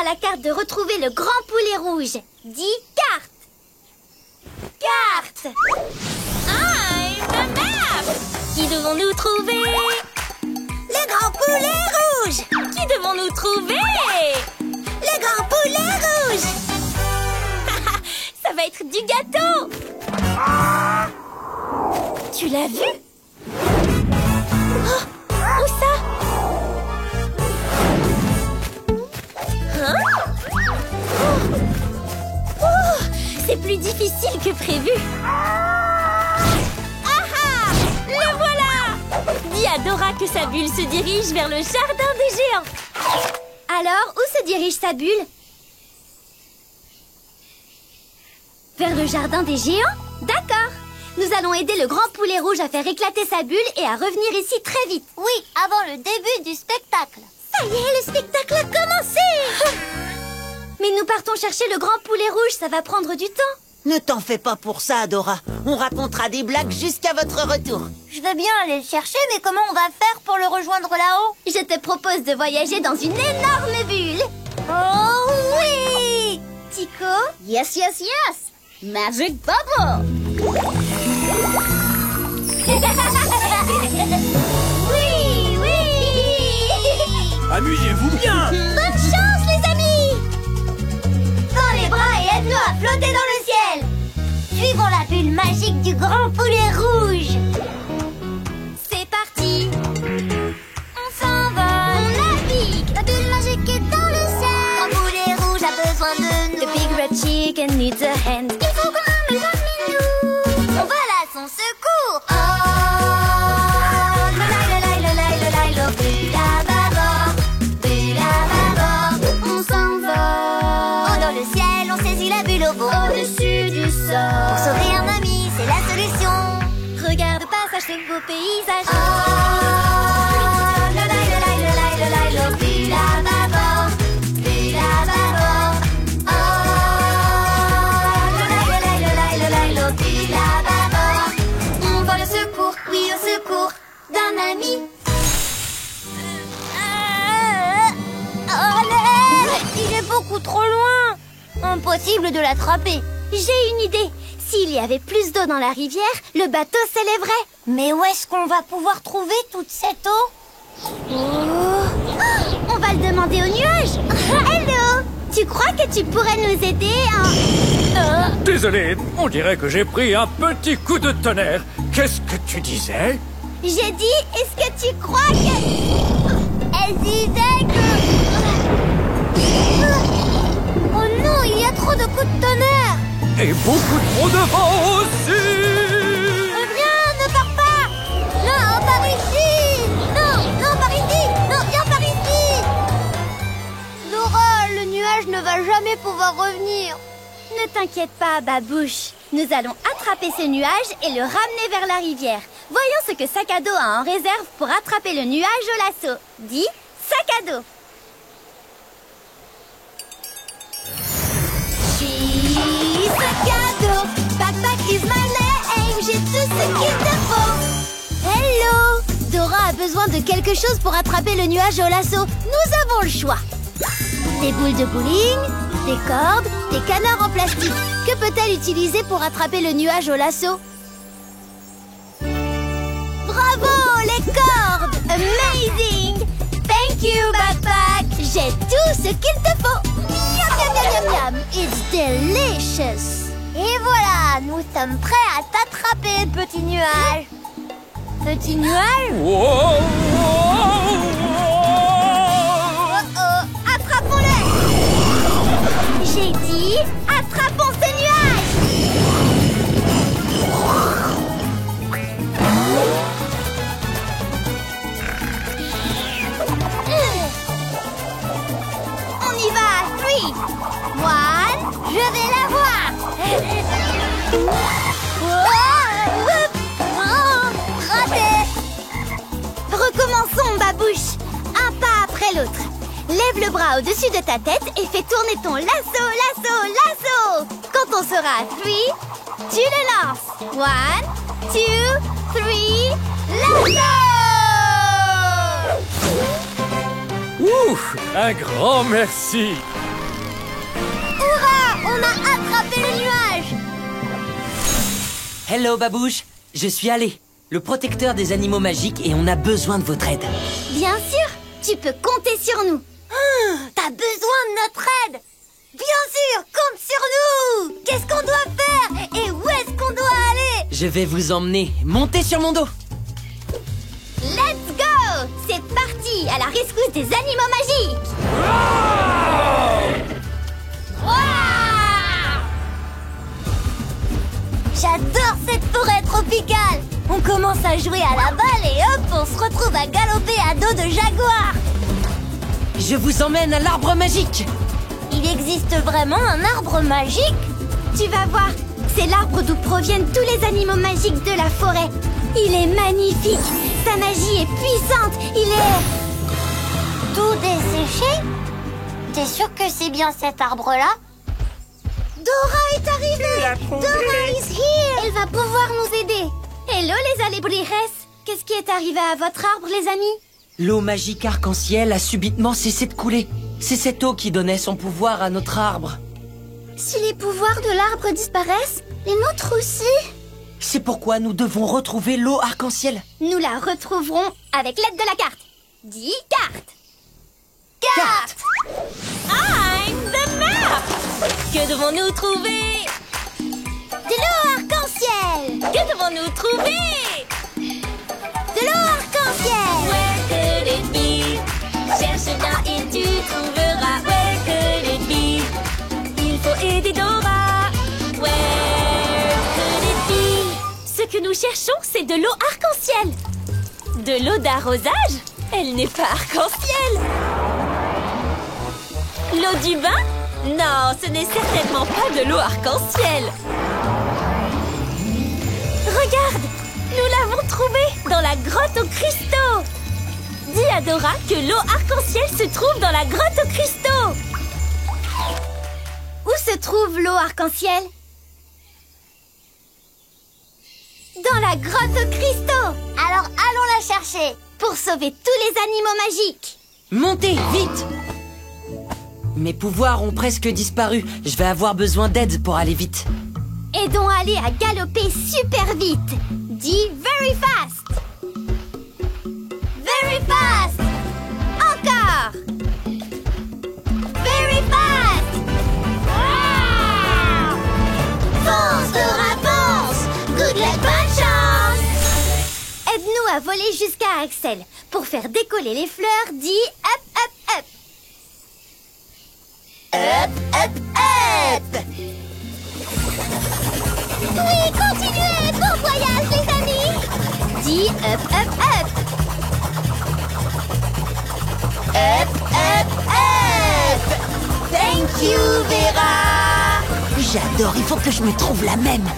à la carte de retrouver le grand poulet rouge. Dis carte. Carte. I'm the map. Qui devons-nous trouver? Le grand poulet rouge. Qui devons-nous trouver? Le grand poulet rouge. Ça va être du gâteau. Tu l'as vu? Oh, où ça? Hein? Oh, c'est plus difficile que prévu. Ah ah! Le voilà! Dis à Dora que sa bulle se dirige vers le jardin des géants. Alors, où se dirige sa bulle? Vers le jardin des géants? D'accord. Nous allons aider le grand poulet rouge à faire éclater sa bulle et à revenir ici très vite. Oui, avant le début du spectacle. Ça y est, le spectacle a commencé. Mais nous partons chercher le grand poulet rouge, ça va prendre du temps. Ne t'en fais pas pour ça, Dora. On racontera des blagues jusqu'à votre retour. Je veux bien aller le chercher, mais comment on va faire pour le rejoindre là-haut? Je te propose de voyager dans une énorme bulle. Oh oui! Tico? Yes, yes, yes! Magic Bubble! Oui, oui. Amusez-vous bien. Bonne chance, les amis. Dans les bras et aide-nous à flotter dans le ciel. Suivons la bulle magique du grand poulet rouge. C'est parti. On s'envole. On navigue. La bulle magique est dans le ciel. Grand poulet rouge a besoin de nous. The big red chicken needs a hand. Il faut qu'on emmène parmi nous. On va à son secours. Oh, le bulle à bâbord, bulle à bâbord. On s'envole. Oh, dans le ciel, on saisit la bulle au beau. Au-dessus du Pour sol. sauver un ami, c'est la solution. Regarde passage de beaux paysages. Oh, le bulle à bâbord, bulle à bâbord. Oh, le bulle à bâbord. On va au secours, oui au secours d'un ami. Oh, il est beaucoup trop loin. Impossible de l'attraper. J'ai une idée. S'il y avait plus d'eau dans la rivière, le bateau s'élèverait. Mais où est-ce qu'on va pouvoir trouver toute cette eau? On va le demander aux nuages. Hello. Tu crois que tu pourrais nous aider en... Désolé, on dirait que j'ai pris un petit coup de tonnerre. Qu'est-ce que tu disais? J'ai dit, est-ce que tu crois que... Elle disait que... Oh non, il y a trop de coups de tonnerre. Et beaucoup trop de vent aussi. Viens, ne pars pas. Non, par ici. Non, non, par ici. Non, viens par ici. Dora, le nuage ne va jamais pouvoir revenir. Ne t'inquiète pas, Babouche. Nous allons attraper ce nuage et le ramener vers la rivière. Voyons ce que Sac à dos a en réserve pour attraper le nuage au lasso. Dis, Sac à dos. Sac à dos, backpack is my name. J'ai tout ce qu'il te faut. Hello. Dora a besoin de quelque chose pour attraper le nuage au lasso. Nous avons le choix. Des boules de bowling, des cordes, des canards en plastique. Que peut-elle utiliser pour attraper le nuage au lasso? Bravo, les cordes! Amazing! Thank you, backpack! J'ai tout ce qu'il te faut! Miam, miam, miam, miam, miam! It's delicious! Et voilà, nous sommes prêts à t'attraper, petit nuage! Petit nuage? Wow. Oh, attrapons-le! J'ai dit, attrapons ce nuage. On y va! 3, 1, je vais la voir! Raté! Recommençons, Babouche. Un pas après l'autre. Lève le bras au-dessus de ta tête et fais tourner ton lasso, lasso, lasso. Quand on sera à 3, tu le lances. 1, 2, 3, lasso! Ouf, un grand merci. Hello Babouche, je suis Allé, le protecteur des animaux magiques et on a besoin de votre aide. Bien sûr, tu peux compter sur nous. T'as besoin de notre aide? Bien sûr, compte sur nous! Qu'est-ce qu'on doit faire? Et où est-ce qu'on doit aller? Je vais vous emmener, montez sur mon dos. Let's go! C'est parti à la rescousse des animaux magiques! J'adore cette forêt tropicale! On commence à jouer à la balle et hop, on se retrouve à galoper à dos de jaguar! Je vous emmène à l'arbre magique. Il existe vraiment un arbre magique? Tu vas voir, c'est l'arbre d'où proviennent tous les animaux magiques de la forêt. Il est magnifique, sa magie est puissante, il est... Tout desséché? T'es sûr que c'est bien cet arbre-là? Dora est arrivée! Dora is here! Elle va pouvoir nous aider. Hello les alébrires. Qu'est-ce qui est arrivé à votre arbre, les amis? L'eau magique arc-en-ciel a subitement cessé de couler. C'est cette eau qui donnait son pouvoir à notre arbre. Si les pouvoirs de l'arbre disparaissent, les nôtres aussi. C'est pourquoi nous devons retrouver l'eau arc-en-ciel. Nous la retrouverons avec l'aide de la carte. Dis carte. Carte! I'm the map! Que devons-nous trouver? De l'eau arc-en-ciel. Que devons-nous trouver? De l'eau arc-en-ciel. Where could it be? Cherche bien et tu trouveras. Where could it be? Il faut aider Dora. Where could it be? Ce que nous cherchons, c'est de l'eau arc-en-ciel. De l'eau d'arrosage? Elle n'est pas arc-en-ciel. L'eau du bain? Non, ce n'est certainement pas de l'eau arc-en-ciel. Regarde, nous l'avons trouvée dans la grotte aux cristaux. Dis à Dora que l'eau arc-en-ciel se trouve dans la grotte aux cristaux. Où se trouve l'eau arc-en-ciel? Dans la grotte aux cristaux. Alors allons la chercher! Pour sauver tous les animaux magiques. Montez, vite! Mes pouvoirs ont presque disparu. Je vais avoir besoin d'aide pour aller vite. Aidons Allé à galoper super vite. Dis very fast. Very fast! Encore. Very fast! Fonce, Dora, fonce! Good luck, bonne chance! Aide-nous à voler jusqu'à Axel. Pour faire décoller les fleurs, dis up, up, up. Up, up, up! Oui, continuez. Bon voyage, les amis. Dis up, up, up. Up, up, up! Thank you, Vera! J'adore, il faut que je me trouve la même.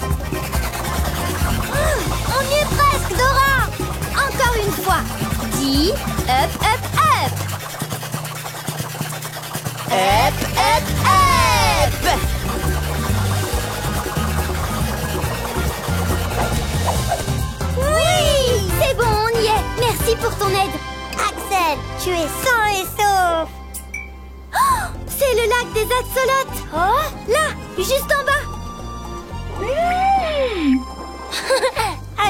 On y est presque, Dora. Encore une fois. Dis up, up, up. Up, up, up! Oui, c'est bon, on y est. Merci pour ton aide. Axel, tu es sain et sauf! Oh, c'est le lac des axolotes. Oh, là, juste en bas.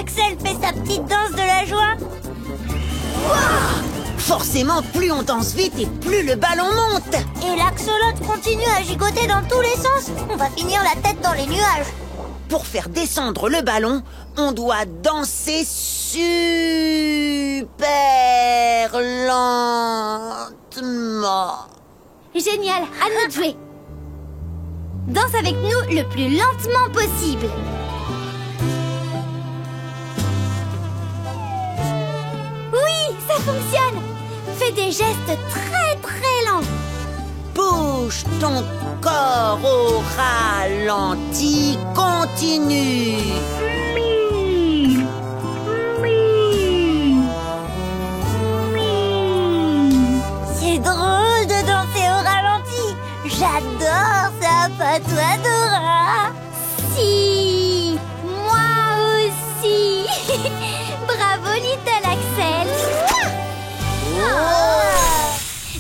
Axel fait sa petite danse de la joie. Forcément, plus on danse vite et plus le ballon monte. Et l'axolote continue à gigoter dans tous les sens. On va finir la tête dans les nuages. Pour faire descendre le ballon, on doit danser super lentement. Génial, à nous de jouer. Danse avec nous le plus lentement possible. Oui, ça fonctionne. Fais des gestes très très lents. Bouge ton corps au ralenti, continue. C'est drôle de danser au ralenti. J'adore ça, pas toi, Dora? Si, moi aussi. Bravo, Little Axel.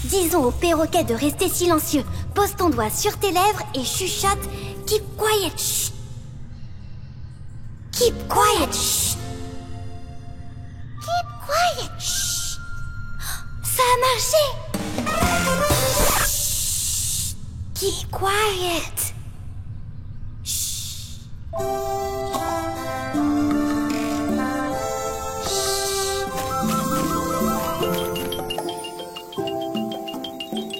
Disons au perroquet de rester silencieux. Pose ton doigt sur tes lèvres et chuchote. Keep quiet. Chut. Keep quiet. Chut. Keep quiet. Chut. Ça a marché. Chut. Keep quiet.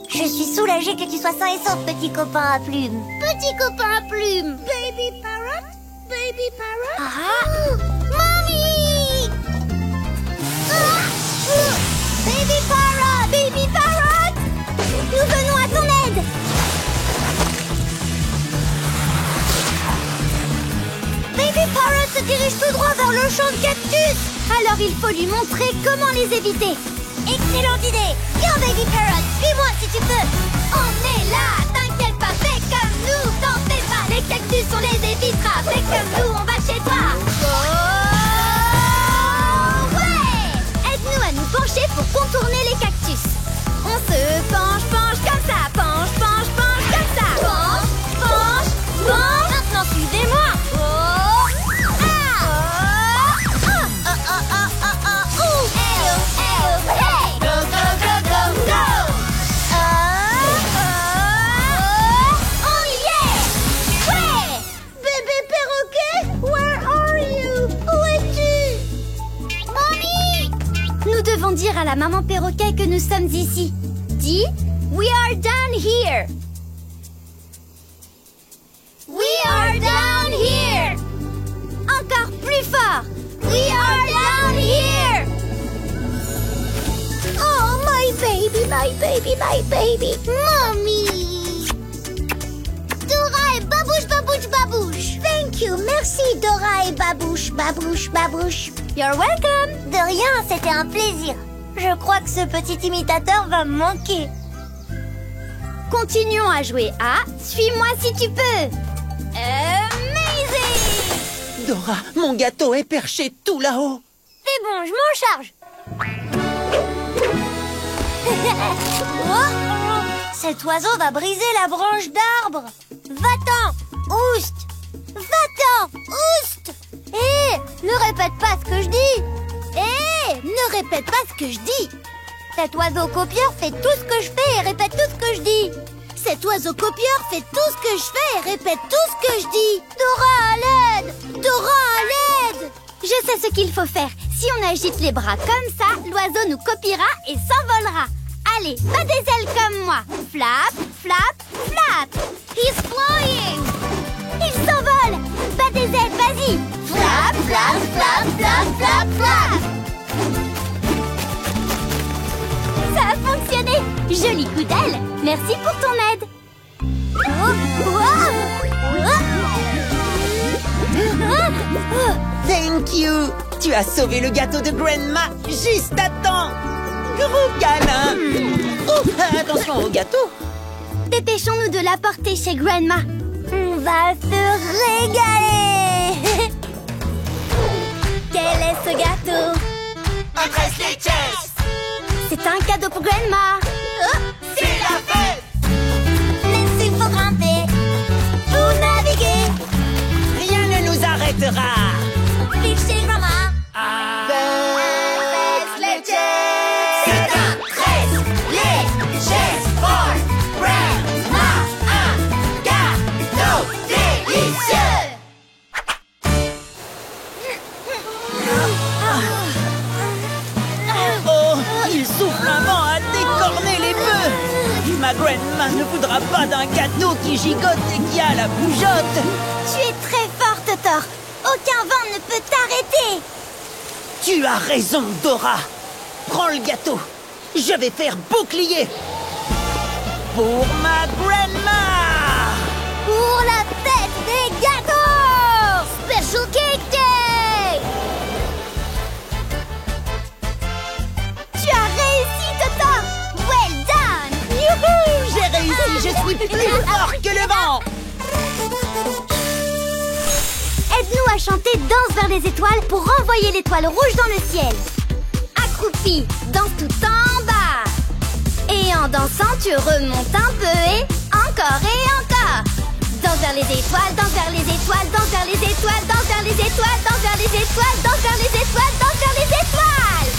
Je suis soulagée que tu sois sain et sauf, petit copain à plumes. Petit copain à plumes. Baby parrot? Baby parrot? Ah! Mommy! Baby parrot! Baby parrot! Nous venons à ton aide! Baby parrot se dirige tout droit vers le champ de cactus. Alors il faut lui montrer comment les éviter. Excellente idée! Viens, Baby Parrot, suis-moi si tu peux! On est là! T'inquiète pas, fais comme nous! T'en fais pas! Les cactus, on les évitera! Fais comme nous, on va chez toi! Oh! Ouais! Aide-nous à nous pencher pour contourner les cactus! On se penche comme ça! Penche comme ça! Penche! Maintenant, suivez-moi! Dire à la maman perroquet que nous sommes ici. Dis, we are down here. We are down here. Encore plus fort. We are down here. Oh, my baby, my baby, my baby. Mommy. Dora et Babouche, Babouche, Babouche. Thank you, merci Dora et Babouche, Babouche, Babouche. You're welcome. De rien, c'était un plaisir. Je crois que ce petit imitateur va me manquer. Continuons à jouer à Suis-moi si tu peux. Amazing! Dora, mon gâteau est perché tout là-haut. C'est bon, je m'en charge. Oh, cet oiseau va briser la branche d'arbre. Va-t'en, oust. Va-t'en, oust. Hé, ne répète pas ce que je dis. Ne répète pas ce que je dis. Cet oiseau copieur fait tout ce que je fais et répète tout ce que je dis. Cet oiseau copieur fait tout ce que je fais et répète tout ce que je dis. Dora, à l'aide! Dora, à l'aide! Je sais ce qu'il faut faire. Si on agite les bras comme ça, l'oiseau nous copiera et s'envolera. Allez, bats des ailes comme moi. Flap, flap, flap. He's flying! Il s'envole! Bats des ailes, vas-y! Flap, flap, flap, flap, flap, flap! Ça a fonctionné! Joli coup d'aile! Merci pour ton aide! Thank you! Tu as sauvé le gâteau de Grandma juste à temps! Gros câlin! Oh, attention au gâteau! Dépêchons-nous de l'apporter chez Grandma! On va se régaler! Quel est ce gâteau? Un Tres-Leches! C'est un cadeau pour Grandma! C'est la fête! Mais il faut grimper pour naviguer! Rien ne nous arrêtera! Vive chez Grandma! C'est un Tres-Leches pour Grandma! Un gâteau délicieux! Oh, il souffle un vent à décorner les bœufs! Ma Grandma ne voudra pas d'un gâteau qui gigote et qui a la bougeotte! Tu es très forte, Thor! Aucun vent ne peut t'arrêter! Tu as raison, Dora! Prends le gâteau! Je vais faire bouclier! Pour ma Grandma! Pour la fête des gâteaux! Special Cake Day! Tu as réussi, Thor! Well done! Youhou! J'ai réussi! Je suis plus fort que le vent! Aide-nous à chanter Danse vers les étoiles pour renvoyer l'étoile rouge dans le ciel. Accroupi, danse tout en bas. Et en dansant, tu remontes un peu et encore et encore. Danse vers les étoiles, danse vers les étoiles, danse vers les étoiles. étoiles, danse vers les étoiles, danse vers les étoiles, danse vers les étoiles, danse vers les étoiles.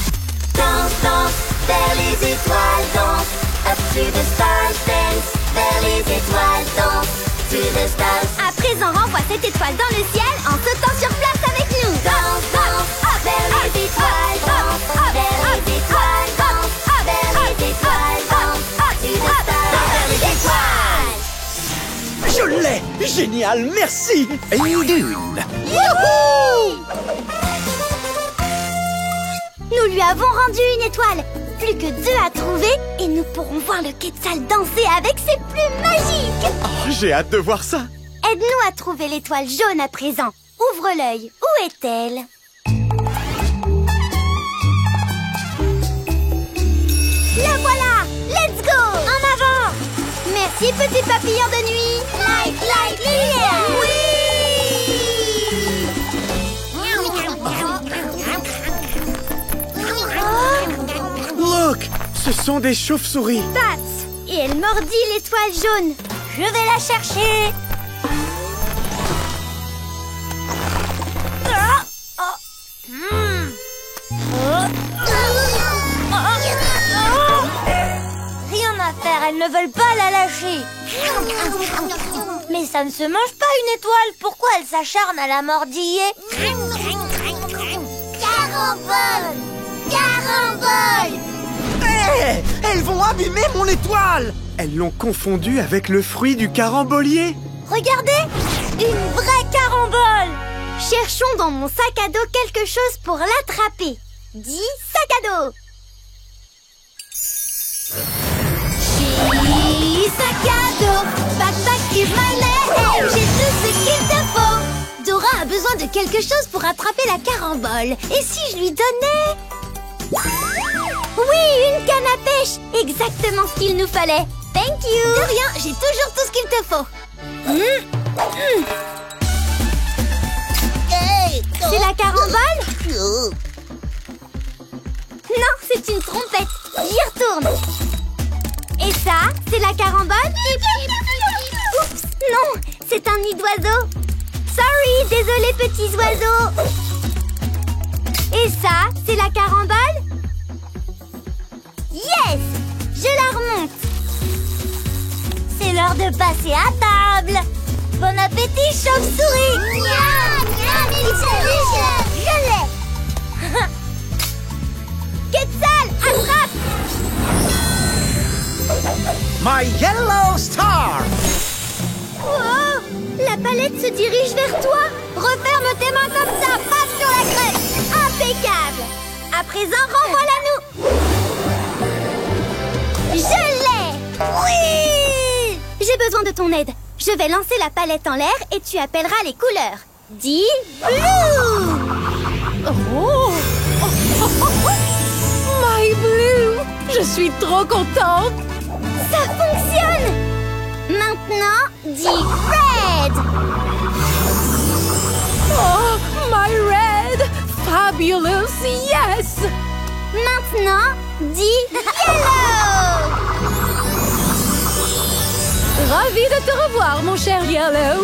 Danse, danse, vers les étoiles, danse. Up to the stars, dance. Vers les étoiles, danse. To the stars. À présent, renvoie cette étoile dans le ciel en sautant sur place avec nous. Danse, danse, vers les étoiles, danse. Vers les étoiles, danse. Vers les étoiles, danse. To the stars. Vers les étoiles. Je l'ai! Génial, merci! Une dune! Nous lui avons rendu une étoile. Plus que 2 à trouver et nous pourrons voir le Quetzal danser avec ses plumes magiques. Oh, j'ai hâte de voir ça. Aide-nous à trouver l'étoile jaune à présent. Ouvre l'œil. Où est-elle? La voilà! Let's go! En avant! Merci, petit papillon de nuit! Light, light, lumière. Oui! Look, ce sont des chauves-souris. Pat! Et elle mordit l'étoile jaune. Je vais la chercher! Rien à faire, elles ne veulent pas la lâcher. Mais ça ne se mange pas une étoile. Pourquoi elle s'acharne à la mordiller? Carambole. Carambole. Hé! Elles vont abîmer mon étoile! Elles l'ont confondu avec le fruit du carambolier. Regardez! Une vraie carambole! Cherchons dans mon sac à dos quelque chose pour l'attraper. Dis sac à dos! Sac à dos, backpack is my name. J'ai tout ce qu'il te faut. Dora a besoin de quelque chose pour attraper la carambole. Et si je lui donnais... Oui, une canne à pêche. Exactement ce qu'il nous fallait. Thank you. De rien, j'ai toujours tout ce qu'il te faut. C'est la carambole? Non, c'est une trompette. J'y retourne. Et ça, c'est la carambole? Oups, non, c'est un nid d'oiseau. Sorry, désolé petits oiseaux. Et ça, c'est la carambole? Yes! Je la remonte. C'est l'heure de passer à table. Bon appétit, chauve-souris. Je l'ai. Quetzal, attrape. My yellow star! Oh, la palette se dirige vers toi. Referme tes mains comme ça, pas sur la crête. Impeccable. À présent, renvoie-la-nous. Je l'ai. Oui. J'ai besoin de ton aide. Je vais lancer la palette en l'air et tu appelleras les couleurs. Dis blue. Oh. My Blue. Je suis trop contente. Ça fonctionne. Maintenant, dis red. Oh, my red. Fabulous, yes. Maintenant, dis yellow. Ravi de te revoir, mon cher Yellow.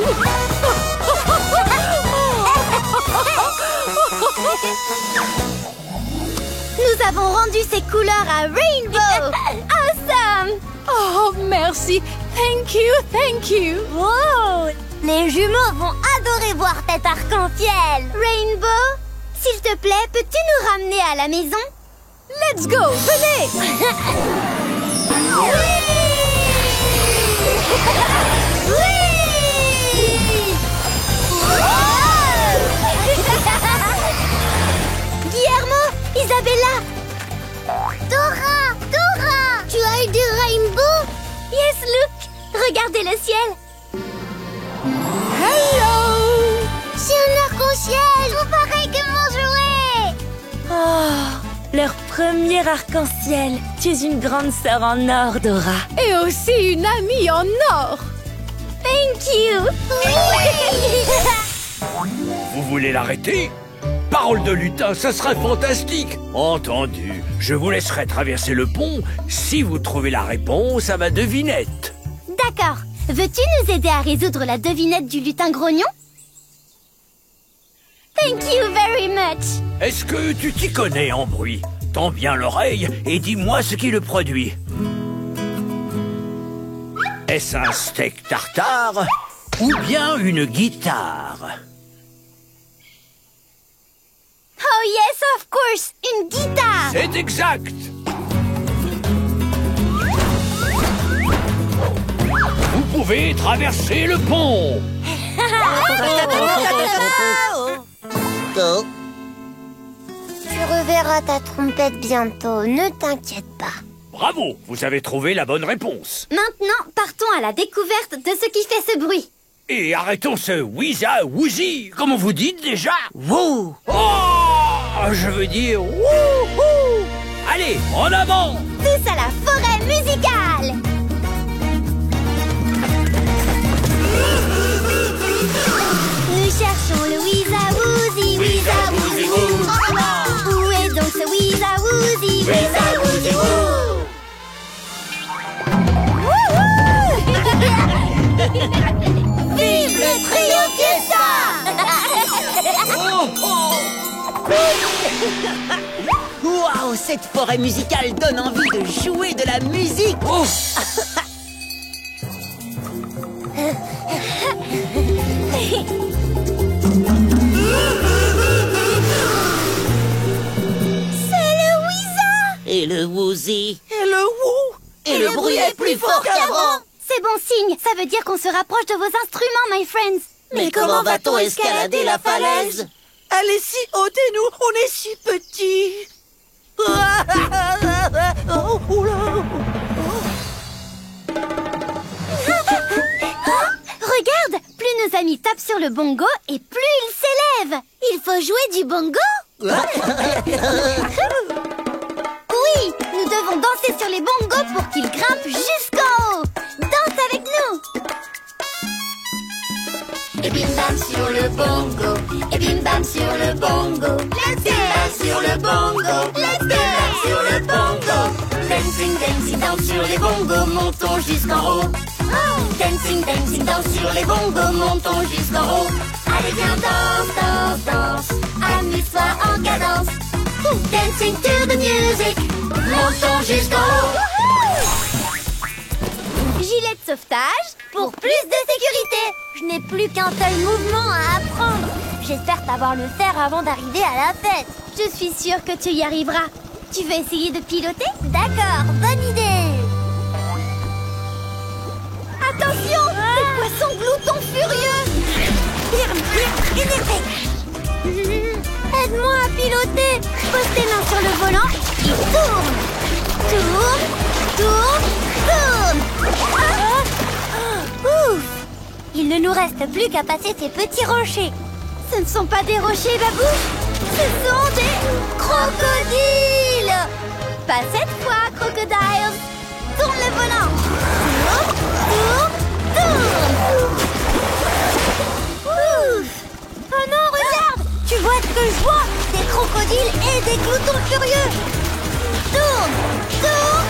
Nous avons rendu ces couleurs à Rainbow. Awesome. Oh, merci. Thank you, thank you. Wow. Les jumeaux vont adorer voir cet arc-en-ciel. Rainbow, s'il te plaît, peux-tu nous ramener à la maison? Let's go, venez. Guillermo, Isabella. Dora, Dora. Tu as eu du rainbow? Yes, look. Regardez le ciel. Hello. C'est un arc-en-ciel. Tout pareil que mon jouet. Oh, leur premier arc-en-ciel. Tu es une grande sœur en or, Dora. Et aussi une amie en or. Thank you. Vous voulez l'arrêter? Parole de lutin, ça serait fantastique. Entendu, je vous laisserai traverser le pont si vous trouvez la réponse à ma devinette. D'accord. Veux-tu nous aider à résoudre la devinette du lutin grognon? Thank you very much. Est-ce que tu t'y connais en bruit? Tends bien l'oreille et dis-moi ce qui le produit. Est-ce un steak tartare ou bien une guitare? Oh yes, of course, une guitare. C'est exact. Vous pouvez traverser le pont. Tu reverras ta trompette bientôt, ne t'inquiète pas. Bravo, vous avez trouvé la bonne réponse. Maintenant, partons à la découverte de ce qui fait ce bruit. Et arrêtons ce whiza woozy, comme vous dites déjà. Wouh! Oh, je veux dire wouhou. Allez, en avant. Tous à la forêt musicale. Nous cherchons le Wiza Woozy, Wiza Woozy Woo. Où est donc ce Wiza Woozy, Wiza Woozy Woo? Vive le trio Fiesta! Waouh, cette forêt musicale donne envie de jouer de la musique. Oh. C'est le Wiza! Et le woozy. Et le wou. Et le bruit est plus fort qu'avant. C'est bon signe, ça veut dire qu'on se rapproche de vos instruments, my friends. Mais comment va-t-on escalader la falaise? Elle est si haute et nous, on est si petits. Regarde, plus nos amis tapent sur le bongo et plus ils s'élèvent. Il faut jouer du bongo? Oui, nous devons danser sur les bongos pour qu'ils grimpent jusqu'en haut. Danse avec nous. Et bim bam sur le bongo, et bim bam sur le bongo. Let's dance sur le bongo, let's dance sur le bongo. Dancing, dancing, danse sur les bongos, montons jusqu'en haut. Dancing, dancing, danse sur les bongos, montons jusqu'en haut. Allez viens, danse, danse, danse, amuse-toi en cadence. Dancing to the music, montons jusqu'en haut. Gilet de sauvetage pour plus de sécurité. Je n'ai plus qu'un seul mouvement à apprendre. J'espère savoir le faire avant d'arriver à la fête. Je suis sûre que tu y arriveras. Tu veux essayer de piloter? D'accord, bonne idée. Attention, ces poissons gloutons furieux. Aide-moi à piloter. Pose tes mains sur le volant et tourne. Tourne, tourne, tourne. Ouf. Il ne nous reste plus qu'à passer ces petits rochers. Ce ne sont pas des rochers, Babouche. Ce sont des crocodiles. Pas cette fois, crocodiles. Tourne le volant. Tourne, tourne, tourne. Ouf. Oh non, regarde. Tu vois ce que je vois? Des crocodiles et des gloutons furieux. Tourne, tourne,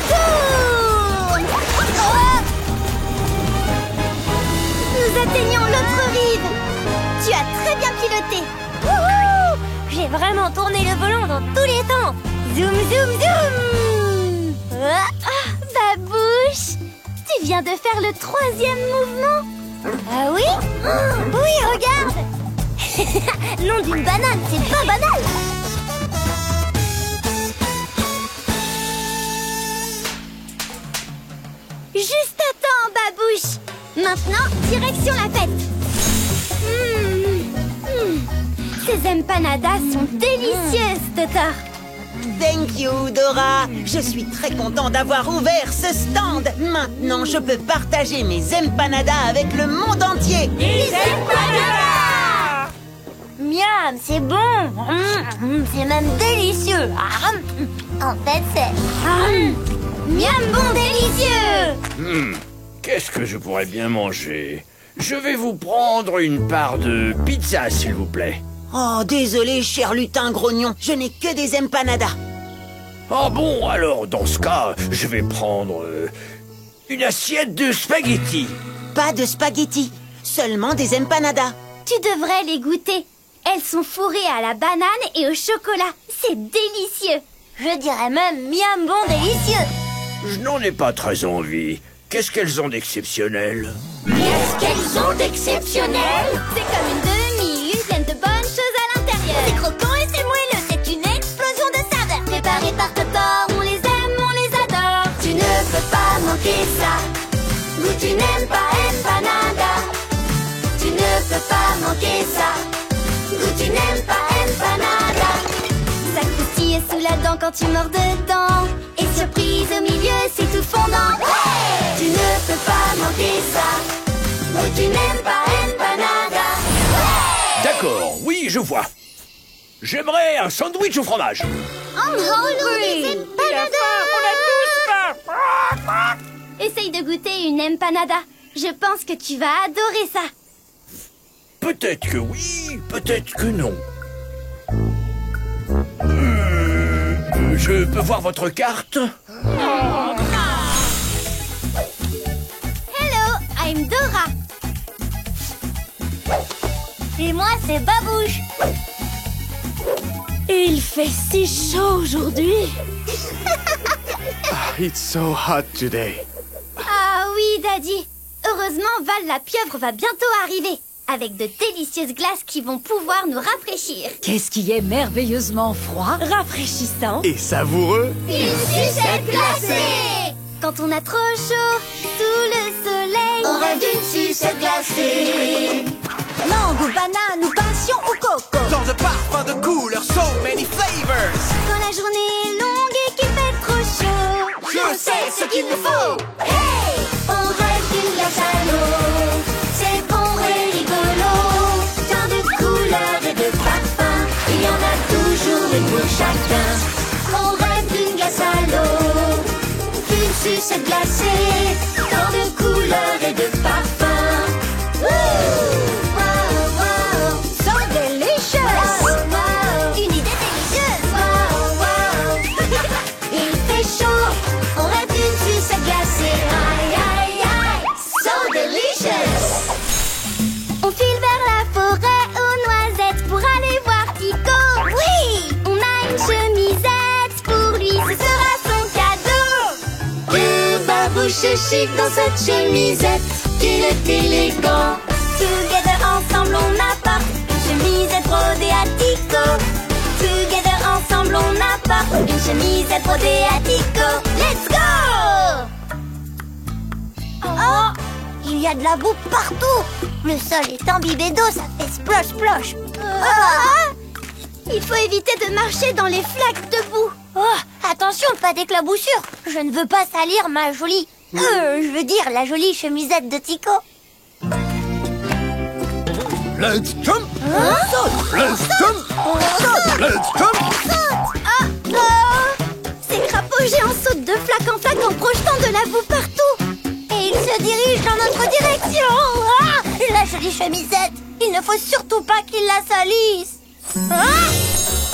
tourne. Oh. Nous atteignons l'autre rive. Tu as très bien piloté. Wouhou. J'ai vraiment tourné le volant dans tous les sens. Zoom, zoom, zoom. Babouche, tu viens de faire le 3e mouvement. Ah oui? Oui, regarde. Nom d'une banane, c'est pas banal. Juste à temps, Babouche. Maintenant, direction la fête. Ces empanadas sont délicieuses, Totor. Thank you, Dora. Je suis très content d'avoir ouvert ce stand. Maintenant, je peux partager mes empanadas avec le monde entier. Les empanadas! Miam, c'est bon. C'est même délicieux. En fait, c'est... Miam bon délicieux. Qu'est-ce que je pourrais bien manger? Je vais vous prendre une part de pizza, s'il vous plaît. Oh, désolé, cher lutin grognon. Je n'ai que des empanadas. Ah bon, alors, dans ce cas, je vais prendre une assiette de spaghettis. Pas de spaghettis, seulement des empanadas. Tu devrais les goûter. Elles sont fourrées à la banane et au chocolat. C'est délicieux. Je dirais même miam bon délicieux. Je n'en ai pas très envie. Qu'est-ce qu'elles ont d'exceptionnel? Qu'est-ce qu'elles ont d'exceptionnel? C'est comme une demi, il y a plein de bonnes choses à l'intérieur. C'est croquant et c'est moelleux, c'est une explosion de saveurs. Préparées par Topor, on les aime, on les adore. Tu ne peux pas manquer ça. Goût, tu n'aimes pas empanada. Tu ne peux pas manquer ça. Goût, tu n'aimes pas empanada. Ça croustille sous la dent quand tu mords dedans. Et surprise au milieu, c'est tout fondant. Tu ne peux pas manquer ça. Goût, tu n'aimes pas empanada. D'accord, oui, je vois. J'aimerais un sandwich au fromage. I'm hungry. Essaye de goûter une empanada. Je pense que tu vas adorer ça. Peut-être que oui, peut-être que non. Je peux voir votre carte? Hello, I'm Dora. Et moi, c'est Babouche. Il fait si chaud aujourd'hui. It's so hot today. Ah oui, Daddy. Heureusement, Val la pieuvre va bientôt arriver. Avec de délicieuses glaces qui vont pouvoir nous rafraîchir. Qu'est-ce qui est merveilleusement froid, rafraîchissant. Et savoureux. Une sucette glacée. Quand on a trop chaud, sous le soleil, On rêve d'une sucette glacée. Mangue ou banane ou passion ou coco. Dans de parfums de couleurs, so many flavors. quand la journée est longue et qu'il fait trop chaud. Je sais ce qu'il nous faut. Hey, on rêve d'une glace à l'eau. C'est bon et rigolo. Tant de couleurs et de parfums. Il y en a toujours une pour chacun. On rêve d'une glace à l'eau. Une sucette glacée. Tant de couleurs et de parfums. Wow, wow. So delicious. Wow, wow. Une idée délicieuse. Wow, wow. Il fait chaud. On rêve d'une sucette glacée. Aïe, aïe, aïe. So delicious. On file vers la forêt aux noisettes pour aller voir Tico. Oui, on a une chemisette pour lui, ce sera son cadeau. Que Babouche chic dans cette chemisette. Qu'il est élégant. Together ensemble on apporte une chemisette brodée à Tico. Together ensemble on apporte une chemisette brodée à Tico. Let's go! Oh, il y a de la boue partout. Le sol est imbibé d'eau, ça fait splosh splosh. Ah! Il faut éviter de marcher dans les flaques de boue. Oh, attention, pas d'éclaboussure. Je ne veux pas salir ma jolie... je veux dire la jolie chemisette de Tico. Let's jump! Let's jump! Let's jump! Ah! Ces crapauds géants sautent de flaque en flaque en projetant de la boue partout. Et il se dirige dans notre direction. Ah, la jolie chemisette. Il ne faut surtout pas qu'il la salisse. Ah!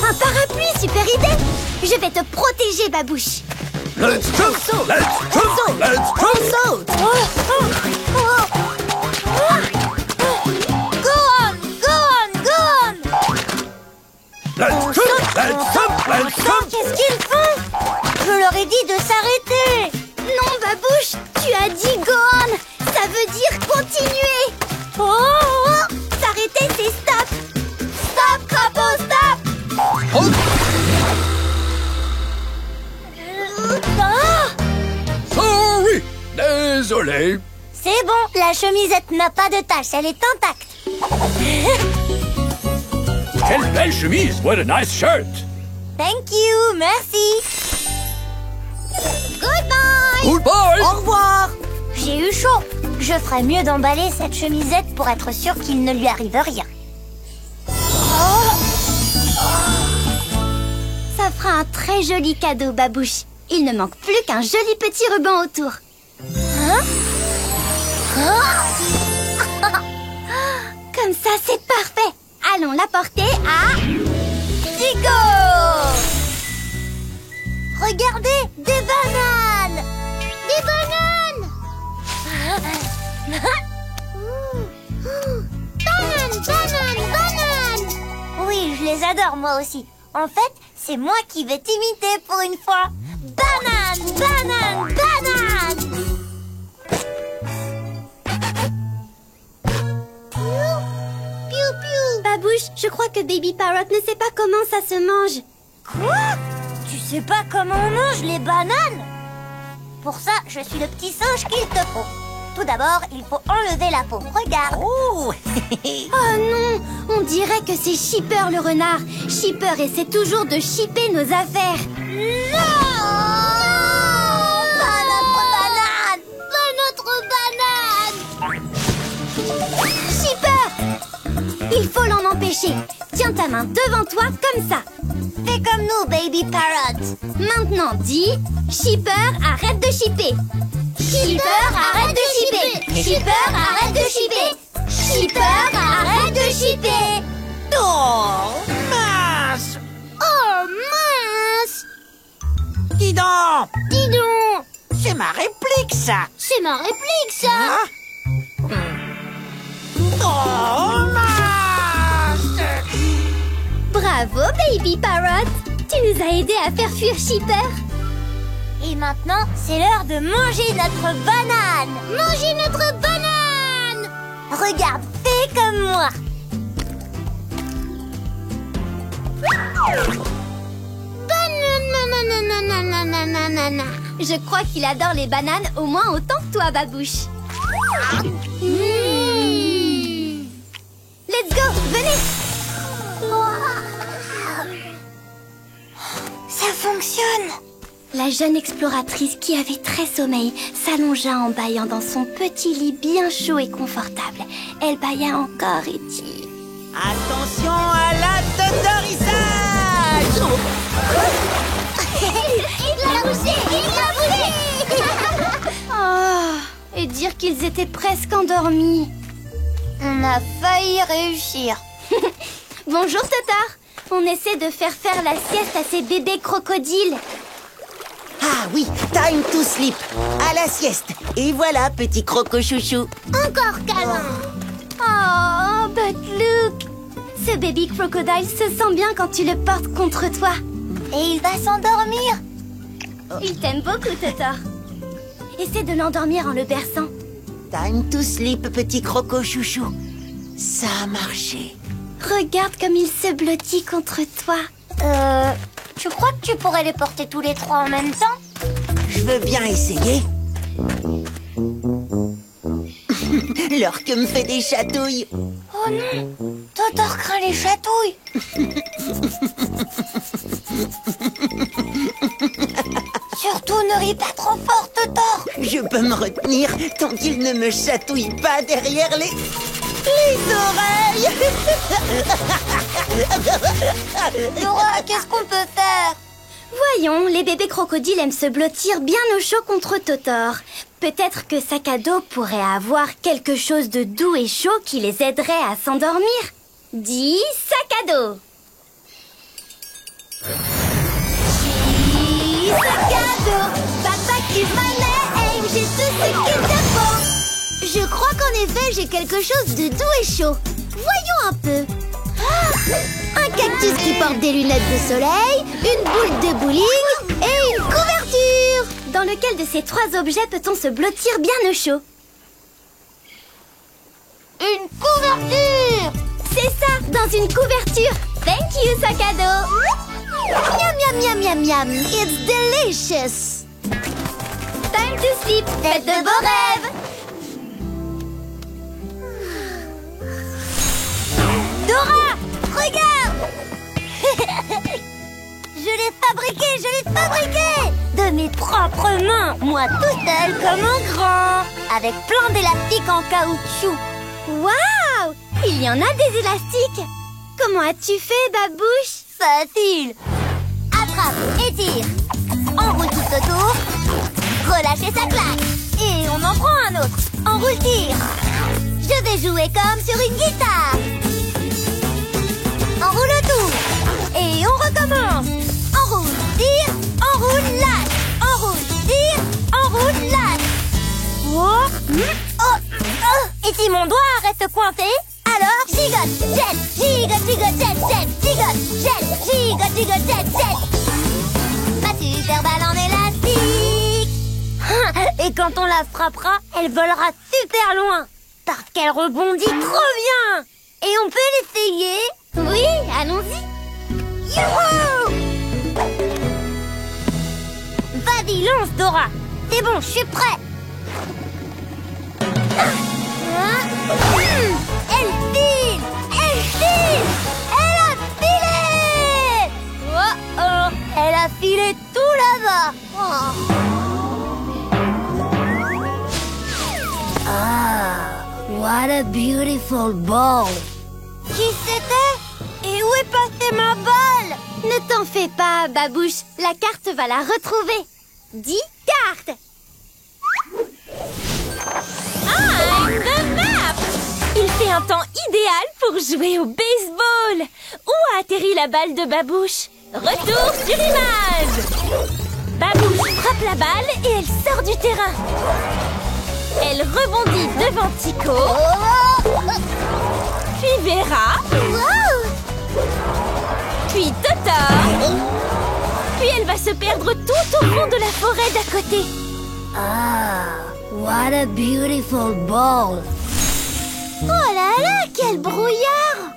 Un parapluie, super idée. Je vais te protéger, Babouche. Let's jump! Let's jump! Let's jump! Saute. Go on, go on, go on. Let's jump! Let's jump! Let's jump! Qu'est-ce qu'ils font? Je leur ai dit de s'arrêter. Non, Babouche, tu as dit go on. Ça veut dire continuer. Oh, S'arrêter, c'est stop. Stop, crapaud, stop. ah, Sorry! Désolé! c'est bon, la chemisette n'a pas de tache, elle est intacte. Quelle belle chemise! What a nice shirt! Thank you, merci. Goodbye. Goodbye! Au revoir. J'ai eu chaud. Je ferais mieux d'emballer cette chemisette pour être sûr qu'il ne lui arrive rien. Ça fera un très joli cadeau, Babouche. Il ne manque plus qu'un joli petit ruban autour. Comme ça, c'est parfait. Allons l'apporter à Tico. Regardez, des bananes. Des bananes. Banane, banane, banane. les adore moi aussi. En fait, c'est moi qui vais t'imiter pour une fois. Banane, banane, banane. Piou, piou. Babouche, je crois que Baby Parrot ne sait pas comment ça se mange. Quoi? Tu sais pas comment on mange les bananes? Pour ça, je suis le petit singe qu'il te faut. Tout d'abord, il faut enlever la peau. Regarde. Oh. Oh non, on dirait que c'est Shipper le renard. Shipper essaie toujours de shipper nos affaires. Non! Pas notre banane! Pas notre banane! Shipper! Il faut l'en empêcher. Tiens ta main devant toi comme ça. Fais comme nous, Baby Parrot. Maintenant dis, Shipper, arrête de shipper. Shipper, arrête de shipper! Shipper, arrête de shipper! Shipper, arrête de shipper! Oh, mince! Oh, mince! Dis donc! Dis donc! C'est ma réplique, ça! C'est ma réplique, ça! Oh, mince! Bravo, Baby Parrot. Tu nous as aidés à faire fuir Shipper. Et maintenant, c'est l'heure de manger notre banane! Manger notre banane! Regarde, fais comme moi! Banane! Je crois qu'il adore les bananes au moins autant que toi, Babouche. Let's go, venez! Ça fonctionne! La jeune exploratrice qui avait très sommeil s'allongea en bâillant dans son petit lit bien chaud et confortable. Elle bâilla encore et dit... Attention à l'autorisage! Il l'a bougé! Il l'a bougé! Oh, et dire qu'ils étaient presque endormis. On a failli réussir. Bonjour, Totor. On essaie de faire la sieste à ces bébés crocodiles. Ah oui, time to sleep. À la sieste. Et voilà, petit croco chouchou. Encore câlin. Oh, but look. Ce baby crocodile se sent bien quand tu le portes contre toi. Et il va s'endormir. Il t'aime beaucoup, Totor. Essaie de l'endormir en le berçant. Time to sleep, petit croco chouchou. Ça a marché. Regarde comme il se blottit contre toi. Tu crois que tu pourrais les porter tous les trois en même temps? Je veux bien essayer. L'orque me fait des chatouilles. Oh non, Totor craint les chatouilles. Surtout ne ris pas trop fort, Totor. Je peux me retenir tant qu'il ne me chatouille pas derrière les oreilles. Dora, qu'est-ce qu'on peut faire? Voyons, les bébés crocodiles aiment se blottir bien au chaud contre Totor. Peut-être que Sac à dos pourrait avoir quelque chose de doux et chaud qui les aiderait à s'endormir. Dis Sac à dos. Dis Sac à dos, Papa is my name, j'ai tout ce qu'il te faut. Je crois qu'en effet, j'ai quelque chose de doux et chaud. Voyons un peu. Un cactus qui porte des lunettes de soleil, une boule de bowling et une couverture. Dans lequel de ces trois objets peut-on se blottir bien au chaud? Une couverture. C'est ça, dans une couverture. Thank you, Sac à dos. Miam, miam, miam, miam, miam. It's delicious. Time to sleep. Faites de beaux rêves. Dora, regarde. Je l'ai fabriqué de mes propres mains, moi tout seul comme un grand, avec plein d'élastiques en caoutchouc. Waouh! Il y en a des élastiques. Comment as-tu fait, Babouche? Facile. Attrape, étire, enroule tout autour, relâchez sa claque, et on en prend un autre, enroule, tire. Je vais jouer comme sur une guitare. Enroule tout, et on recommence. Enroule, tire, enroule, lâche. Enroule, tire, enroule, lâche. Oh, oh, oh. Et si mon doigt reste coincé, Alors, gigote, jet, gigote, gigote, jet, jet, gigote, jet, gigote, gigote, jet, jet. Ma super balle en élastique. Et quand on la frappera, elle volera super loin. Parce qu'elle rebondit trop bien. Et on peut l'essayer? Oui, allons-y. Youhou! Vas-y, lance, Dora. C'est bon, je suis prêt. Elle file! Elle file! Elle a filé! Oh oh! Elle a filé tout là-bas! Oh. Ah! What a beautiful ball! Qui c'était? Et où est passée ma balle? Ne t'en fais pas, Babouche. La carte va la retrouver. 10 cartes. I'm the map! Il fait un temps idéal pour jouer au baseball. Où a atterri la balle de Babouche? Retour sur image. Babouche frappe la balle et elle sort du terrain. Elle rebondit devant Tico, puis Vera, puis Totor, puis elle va se perdre tout au fond de la forêt d'à côté. Ah, what a beautiful ball! Oh là là, quel brouillard!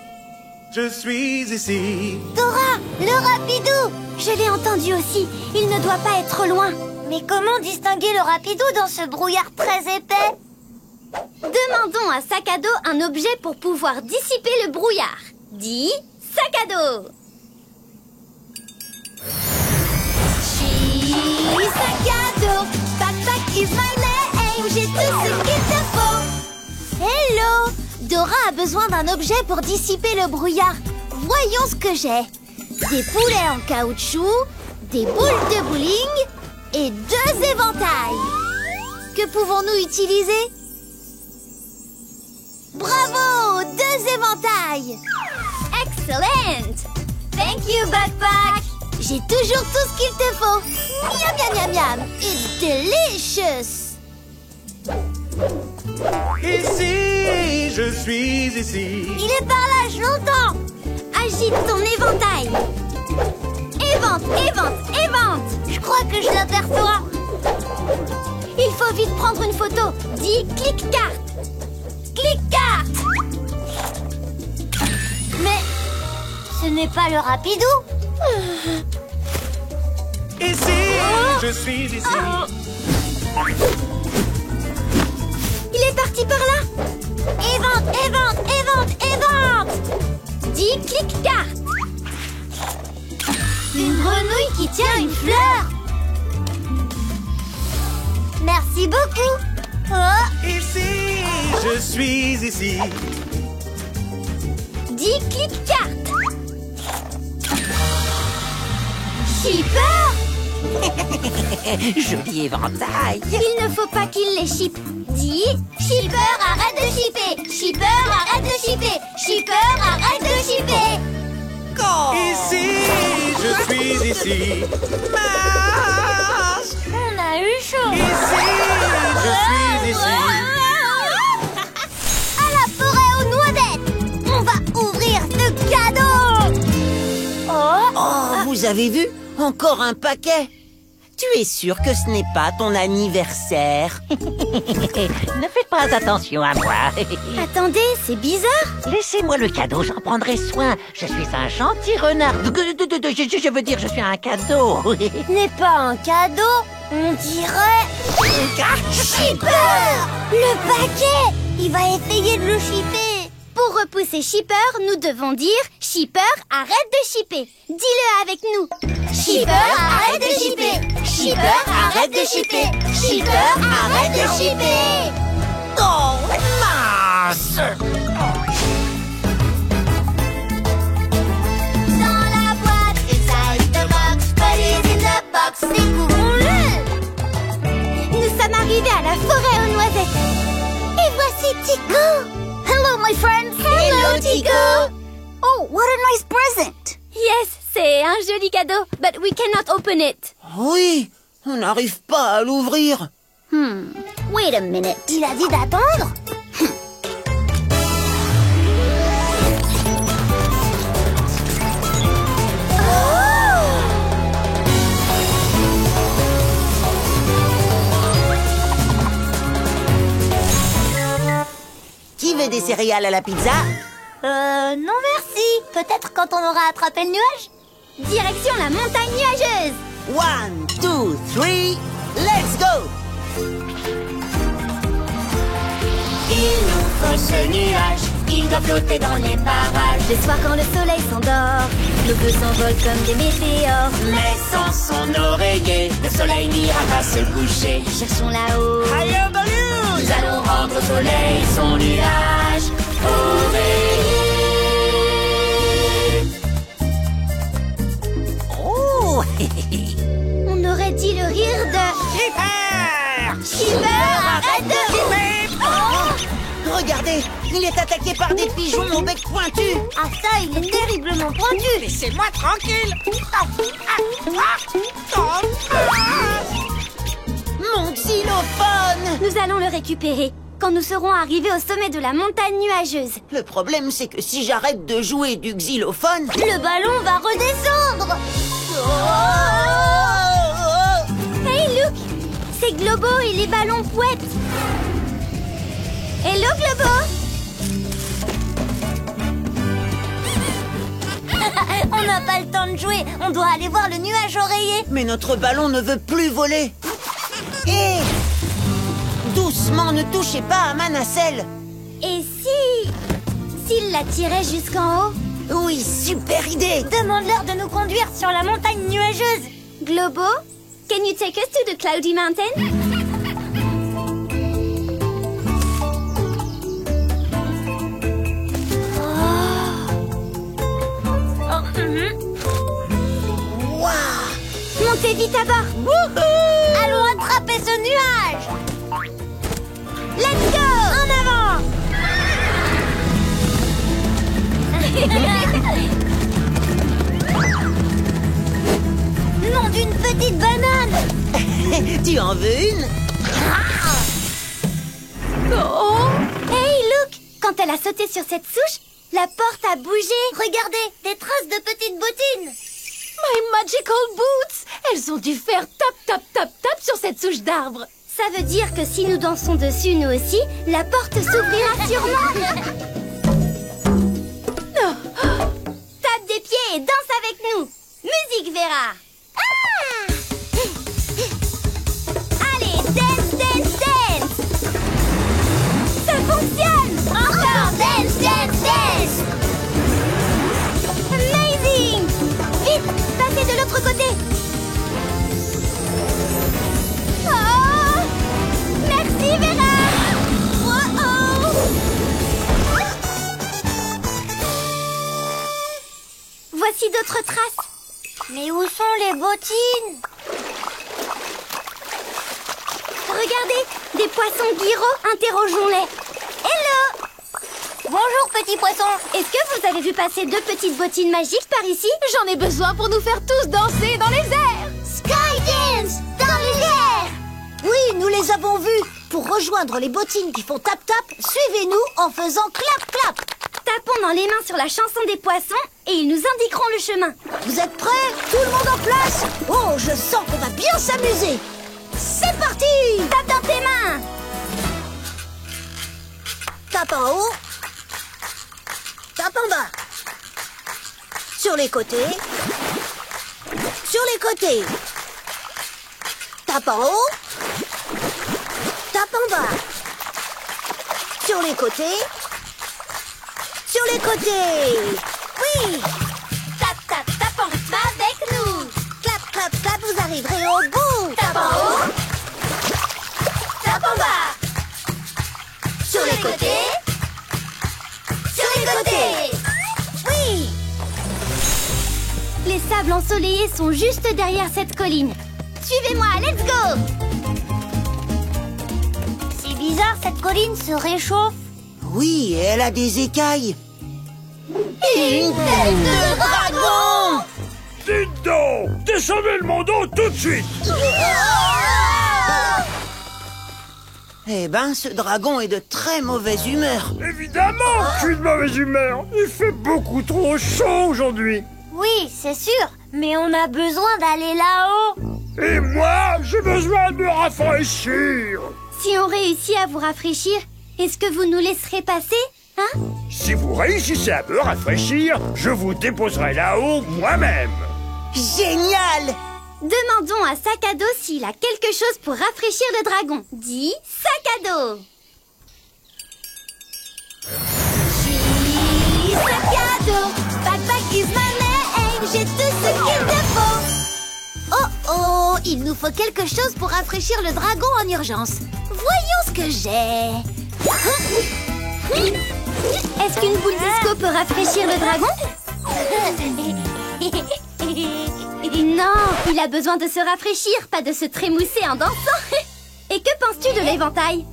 Je suis ici. Dora, le rapidou! Je l'ai entendu aussi. Il ne doit pas être loin. Mais comment distinguer le rapidou dans ce brouillard très épais? Demandons à Sac à dos un objet pour pouvoir dissiper le brouillard. Dis sac à dos. Sac à dos, backpack is my name, j'ai tout ce qu'il te faut. Hello! Dora a besoin d'un objet pour dissiper le brouillard. Voyons ce que j'ai. Des poulets en caoutchouc, des boules de bowling et 2 éventails. Que pouvons-nous utiliser? Bravo! 2 éventails! Excellent! Thank you, backpack. J'ai toujours tout ce qu'il te faut. Miam, miam, miam, miam. It's delicious. Ici, je suis ici. Il est par là, je l'entends. Agite ton éventail. Évente, évente, évente. Je crois que je l'aperçois. Il faut vite prendre une photo. Dis clic carte. Clic carte. Mais ce n'est pas le rapidou. Ici, je suis ici. Il est parti par là. Évente, évente, évente, évente. Dis clic carte. Une grenouille qui tient une fleur. Merci beaucoup. Oh. Ici, je suis ici. Dis clic carte. Shipper. Joli éventail. Il ne faut pas qu'il les chippe. Dis Shipper, arrête de chipper. Shipper, arrête de chipper. Shipper, arrête de chipper. Ici, je suis ici. Masque. On a eu chaud. Ici, je suis ici. À la forêt aux noisettes. On va ouvrir ce cadeau. Oh, vous avez vu? Encore un paquet. Tu es sûr que ce n'est pas ton anniversaire? Ne faites pas attention à moi. Attendez, c'est bizarre. Laissez-moi le cadeau, j'en prendrai soin. Je suis un gentil renard. Je veux dire, je suis un cadeau. Ce n'est pas un cadeau. On dirait... Shipper! Le paquet! Il va essayer de le shipper. Pour repousser Shipper, nous devons dire Shipper, arrête de shipper. Dis-le avec nous. Shipper, arrête de shipper. Shipper, arrête de shipper. Shipper, arrête de shipper. Oh, mince! Dans la boîte, inside the box, but it's in the box. Découvrons-le. Nous sommes arrivés à la forêt aux noisettes. Et voici Tico. Hello, my friends. Hello, Tico. Oh, what a nice present. Yes, c'est un joli cadeau, but we cannot open it. Oui, on n'arrive pas à l'ouvrir. Wait a minute. Il a dit d'attendre? veux des céréales à la pizza? Non merci. Peut-être quand on aura attrapé le nuage. Direction la montagne nuageuse. 1, 2, 3, let's go! Il nous faut ce nuage, il doit flotter dans les parages. Le soir quand le soleil s'endort, nos deux s'envolent comme des météores. Mais sans son oreiller, le soleil n'ira pas se coucher. Cherchons là-haut. Higher balloon! Nous allons rendre au soleil son nuage oreiller. Oh! On aurait dit le rire de... Super! Skipper, arrête de... Regardez, il est attaqué par des pigeons au bec pointu. Ah ça, il est terriblement pointu. Laissez-moi tranquille. Mon xylophone! Nous allons le récupérer quand nous serons arrivés au sommet de la montagne nuageuse. Le problème, c'est que si j'arrête de jouer du xylophone... Le ballon va redescendre. Hey Luke, c'est Globo et les ballons pouettes. Hello Globo. On n'a pas le temps de jouer. On doit aller voir le nuage oreiller. Mais notre ballon ne veut plus voler. Et doucement, ne touchez pas à ma nacelle. Et s'il la tirait jusqu'en haut? Oui, super idée. Demande-leur de nous conduire sur la montagne nuageuse. Globo, can you take us to the cloudy mountain? Montez vite à bord. Allons attraper ce nuage. Let's go. En avant. Nom d'une petite banane. Tu en veux une? Oh. Hey Luke, quand elle a sauté sur cette souche, la porte a bougé. Regardez, des traces de petites bottines. My magical boots! Elles ont dû faire tap tap tap tap sur cette souche d'arbre. Ça veut dire que si nous dansons dessus nous aussi, la porte s'ouvrira sûrement. Tape des pieds et danse avec nous. Musique Vera. Allez, dance, dance, dance. Ça fonctionne. Encore dance, dance, dance. Amazing. Vite, passez de l'autre côté. Oh, merci Vera. Voici d'autres traces. Mais où sont les bottines? Regardez, des poissons guirots, interrogeons-les. Hello. Bonjour petit poisson. Est-ce que vous avez vu passer deux petites bottines magiques par ici? J'en ai besoin pour nous faire tous danser dans les airs. Sky Dance dans les airs. Oui, nous les avons vus. Pour rejoindre les bottines qui font tap-tap, suivez-nous en faisant clap-clap. Tapons dans les mains sur la chanson des poissons et ils nous indiqueront le chemin. Vous êtes prêts? Tout le monde en place? Oh, je sens qu'on va bien s'amuser. C'est parti! Tape dans tes mains. Tape en haut. Tape en bas. Sur les côtés. Sur les côtés. Tape en haut. Tape en bas. Sur les côtés. Sur les côtés. Oui. Tape, tape, tape en rythme avec nous. Clap, clap, clap, vous arriverez au bout. Tape en haut. Tape en bas. Sur les côtés. Sur les côtés. Oui. Les sables ensoleillés sont juste derrière cette colline. Suivez-moi, let's go. C'est bizarre, cette colline se réchauffe. Oui, elle a des écailles. Une tête de dragon. Dites donc, descendez de mon dos tout de suite. Eh ben, ce dragon est de très mauvaise humeur. Évidemment que je suis de mauvaise humeur. Il fait beaucoup trop chaud aujourd'hui. Oui, c'est sûr, mais on a besoin d'aller là-haut. Et moi, j'ai besoin de me rafraîchir. Si on réussit à vous rafraîchir, Est-ce que vous nous laisserez passer, hein? Si vous réussissez à me rafraîchir, je vous déposerai là-haut moi-même. Génial! Demandons à Sac à dos s'il a quelque chose pour rafraîchir le dragon. Dis Sac à dos. Sac à dos, backpack is my name, j'ai tout ce qu'il te faut. Oh oh, il nous faut quelque chose pour rafraîchir le dragon en urgence. Voyons ce que j'ai. Est-ce qu'une boule disco peut rafraîchir le dragon? Non, il a besoin de se rafraîchir, pas de se trémousser en dansant. Et que penses-tu de l'éventail?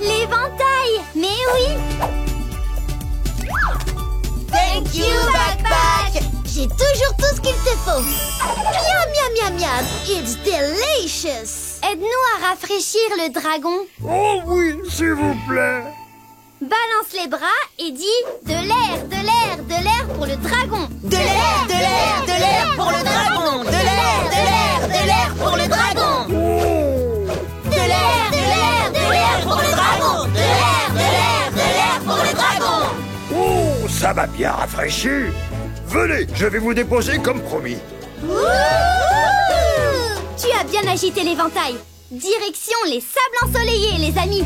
L'éventail, mais oui. Thank you, backpack. J'ai toujours tout ce qu'il te faut. Miam, miam, miam, miam. It's delicious. Aide-nous à rafraîchir le dragon. Oh oui, s'il vous plaît. Balance les bras et dis de l'air, de l'air, de l'air pour le dragon. De l'air, de l'air, de l'air pour le dragon. De l'air, de l'air, de l'air pour le dragon. De l'air, de l'air, de l'air pour le dragon. De l'air, de l'air, de l'air pour le dragon. Oh, ça m'a bien rafraîchi. Venez, je vais vous déposer comme promis. Tu as bien agité l'éventail. Direction les sables ensoleillés, les amis.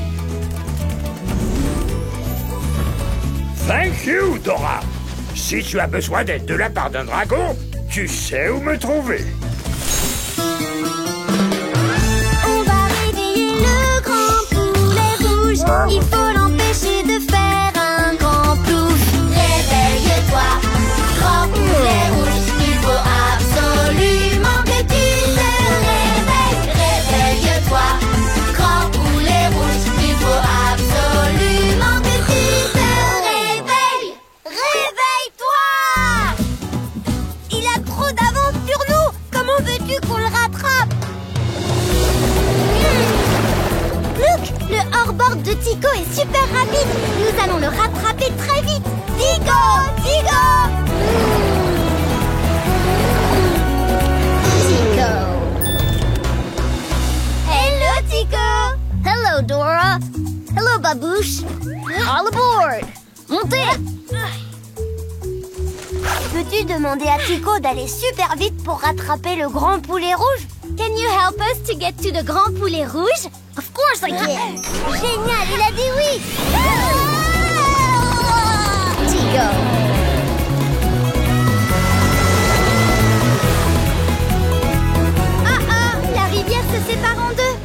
Thank you, Dora. Si tu as besoin d'aide de la part d'un dragon, tu sais où me trouver. On va réveiller le grand poulet rouge. Il faut l'empêcher de faire un grand plouf. Réveille-toi, grand poulet rouge. Il faut absolument que tu te réveilles. Réveille-toi, grand poulet rouge. Il faut absolument que tu te réveilles. Réveille-toi! Il a trop d'avance sur nous. Comment veux-tu qu'on le rattrape? Look, le hors-bord de Tico est super rapide. Nous allons le rattraper très vite. Tico, Tico. Tico. Hello, Tico! Hello, Dora! Hello, Babouche! All aboard! Montez! Peux-tu demander à Tico d'aller super vite pour rattraper le grand poulet rouge? Can you help us to get to the grand poulet rouge? Of course I can! Génial, il a dit oui! Tico! La rivière se sépare en deux.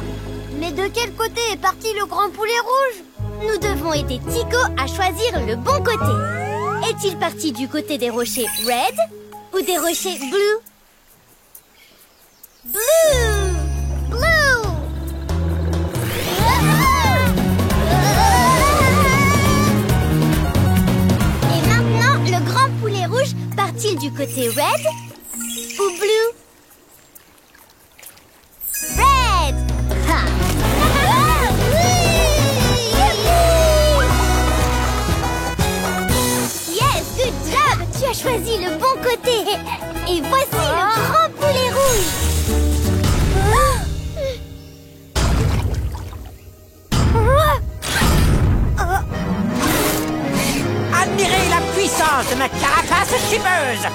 Mais de quel côté est parti le grand poulet rouge? Nous devons aider Tico à choisir le bon côté. Est-il parti du côté des rochers red ou des rochers blue? Blue! Blue! Et maintenant, le grand poulet rouge part-il du côté red ou blue? Red! Yes, good job! Tu as choisi le bon côté. Et voici le grand poulet rouge. Admirez la puissance de ma carapace chippeuse.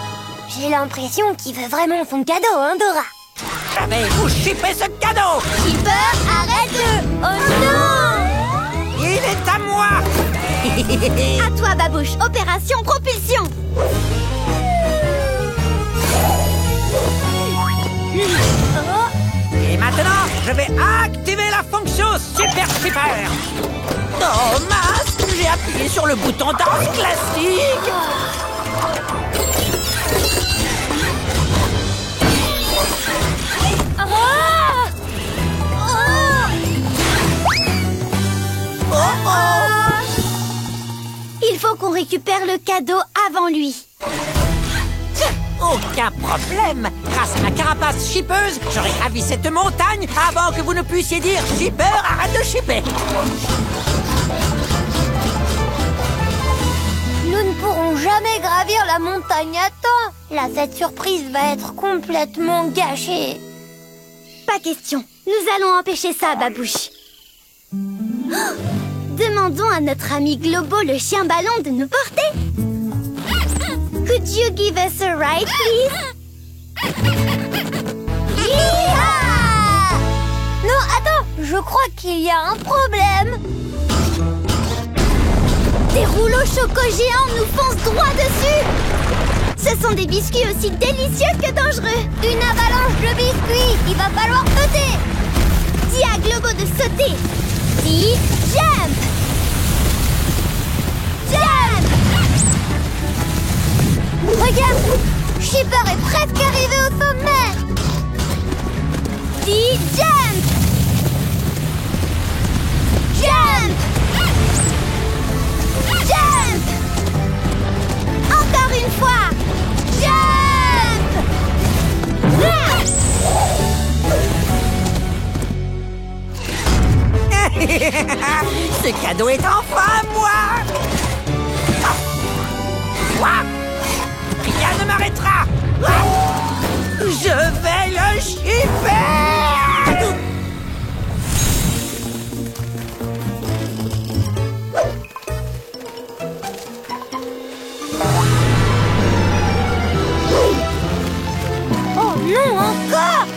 J'ai l'impression qu'il veut vraiment son cadeau, hein, Dora? Je vais vous chipper ce cadeau. Skipper, arrête-le! Oh non! Il est à moi. À toi, Babouche. Opération propulsion. Et maintenant, je vais activer la fonction Super Shipper. Oh mince, j'ai appuyé sur le bouton danse classique. Il faut qu'on récupère le cadeau avant lui. Aucun problème. Grâce à ma carapace chippeuse, j'aurai gravi cette montagne avant que vous ne puissiez dire « Shipper, arrête de shipper !» Nous ne pourrons jamais gravir la montagne à temps. La fête surprise va être complètement gâchée. Pas question. Nous allons empêcher ça, Babouche. Oh, Demandons à notre ami Globo le chien ballon de nous porter. Could you give us a ride, please? Yeehaw! Non, attends, je crois qu'il y a un problème. Des rouleaux choco géants nous foncent droit dessus. Ce sont des biscuits aussi délicieux que dangereux. Une avalanche de biscuits, il va falloir sauter. Dis à Globo de sauter. Dis jump. Jump. Regarde, Shipper est presque arrivé au sommet. Dis jump. Jump. Jump. Encore une fois. Jump. Ce cadeau est enfin à moi. Quoi? Rien ne m'arrêtera. Je vais le chipper. Oh non, encore!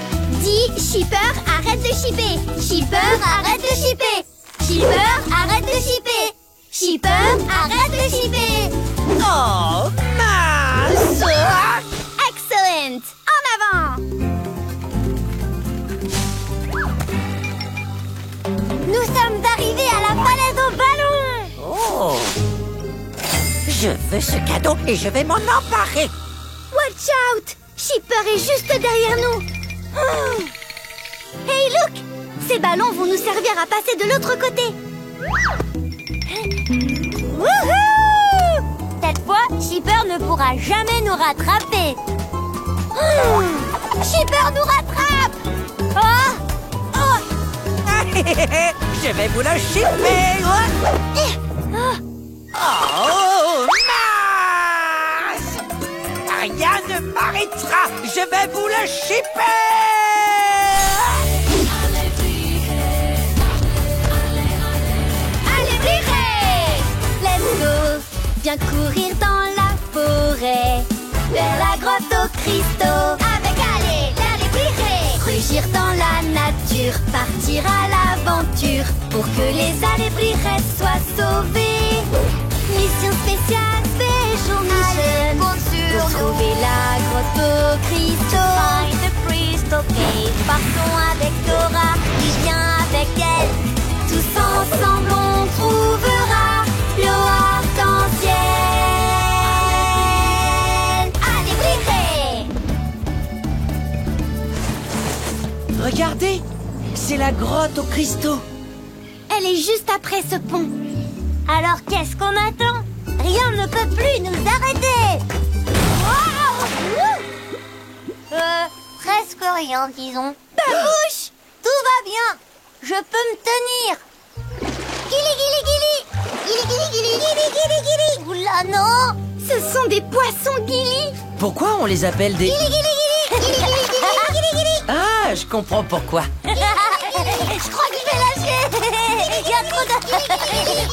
Dis Shipper, arrête de shipper. Shipper, arrête de shipper. Shipper, arrête de shipper. Shipper, arrête de shipper. Oh, mince. Excellent. En avant. Nous sommes arrivés à la falaise au ballon. Oh. Je veux ce cadeau et je vais m'en emparer. Watch out. Shipper est juste derrière nous. Hey, look. Ces ballons vont nous servir à passer de l'autre côté. Wouhou! Cette fois, Shipper ne pourra jamais nous rattraper. Shipper nous rattrape. Oh! Oh! Je vais vous le chipper. Oh, mince! Rien ne m'arrêtera. Je vais vous le chipper. Let's go. Viens courir dans la forêt, vers la grotte aux cristaux. Avec allez, l'allébriré. Rugir dans la nature, partir à l'aventure, pour que les allébrirés soient sauvés. Mission spéciale, Special Mission, pour trouver la grotte aux cristaux. Find the crystal cave. Partons avec Dora, qui vient avec elle. Tous ensemble on trouvera l'eau arc-en-ciel. Allez, briller! Regardez, c'est la grotte aux cristaux. Elle est juste après ce pont. Alors qu'est-ce qu'on attend? Rien ne peut plus nous arrêter. Presque rien, disons. Babouche! Tout va bien. Je peux me tenir. Gili, gili, gili. Gili, gili, gili, gili, gili, gili. Oula, non. Ce sont des poissons Gilly. Pourquoi on les appelle des... Gili, gili, gili. Gili, gili, gili, gili, gili. Ah, je comprends pourquoi. Je crois que je vais lâcher. Il y a trop de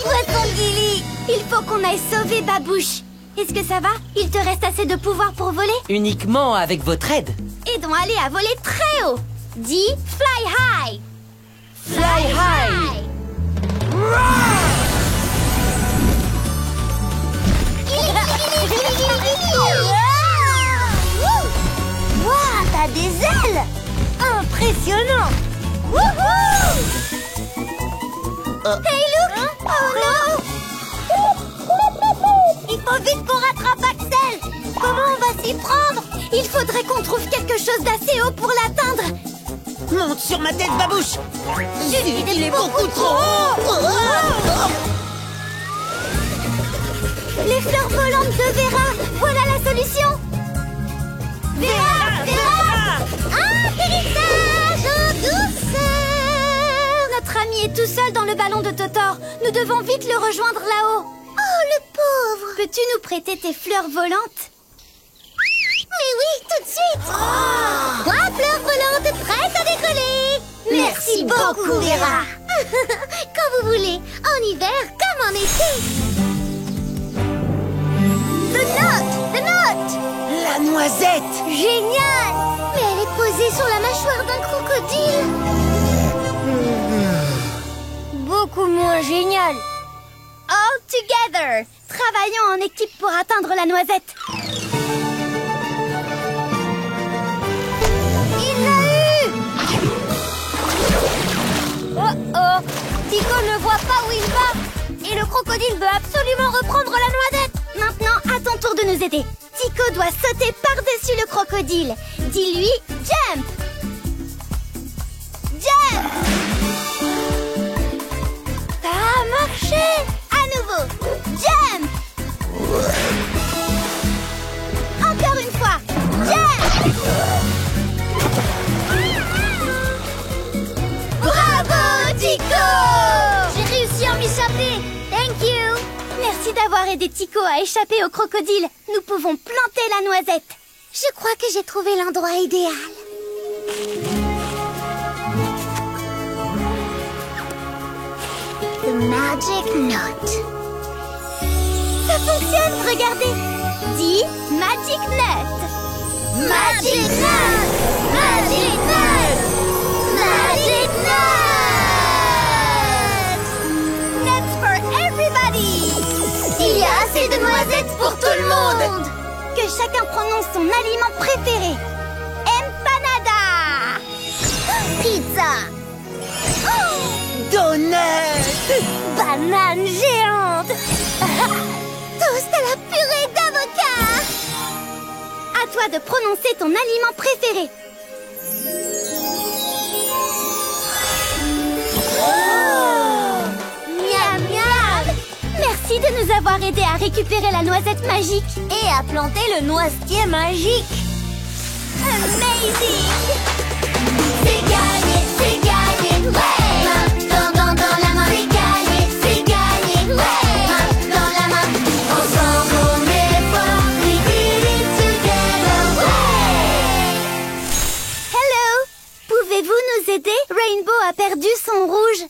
poissons Gili. Il faut qu'on aille sauver Babouche. Est-ce que ça va? Il te reste assez de pouvoir pour voler? Uniquement avec votre aide. Aidons Ali à voler très haut. Dis fly high. Fly high. Waouh, t'as des ailes. Impressionnant. Wouhou! Hey, look! Oh non! Il faut vite qu'on rattrape Axel. Comment on va s'y prendre? Il faudrait qu'on trouve quelque chose d'assez haut pour l'atteindre. Monte sur ma tête, Babouche. Il est beaucoup trop haut. Les fleurs volantes de Vera. Voilà la solution. Vera! Vera! Atterrissage en douceur. Notre ami est tout seul dans le ballon de Totor. Nous devons vite le rejoindre là-haut. Oh, le pauvre. Peux-tu nous prêter tes fleurs volantes? Mais oui, tout de suite. 3 fleurs volantes prêtes à décoller. Merci beaucoup, Vera. Quand vous voulez, en hiver comme en été. The note. La noisette! Génial! Mais elle est posée sur la mâchoire d'un crocodile. Beaucoup moins génial. All together! Travaillons en équipe pour atteindre la noisette. Il l'a eu! Oh! Tico ne voit pas où il va. Et le crocodile veut absolument reprendre la noisette. Maintenant, à ton tour de nous aider. Tico doit sauter par-dessus le crocodile. Dis-lui jump! Jump! Ça a marché! À nouveau, jump! Encore une fois, jump! Bravo, Tico! J'ai réussi à m'échapper. Thank you. Merci d'avoir aidé Tico à échapper au crocodile. Nous pouvons planter la noisette. Je crois que j'ai trouvé l'endroit idéal. The magic note. Ça fonctionne, regardez. Dis magic nut. Magic note. Magic note. Magic note. Nuts for everybody. Il y a assez de noisettes pour tout le monde. Que chacun prononce son aliment préféré. Empanada. Pizza. Donut! Banane géante. Toast à la purée d'avocat. À toi de prononcer ton aliment préféré. Miam miam. Merci de nous avoir aidés à récupérer la noisette magique. Et à planter le noisetier magique. Amazing! C'est gagné, ouais. Main dans la main, c'est gagné, ouais. Main dans la main, ensemble on est fort. We did it together, ouais. Hello! Pouvez-vous nous aider? Rainbow a perdu son rouge.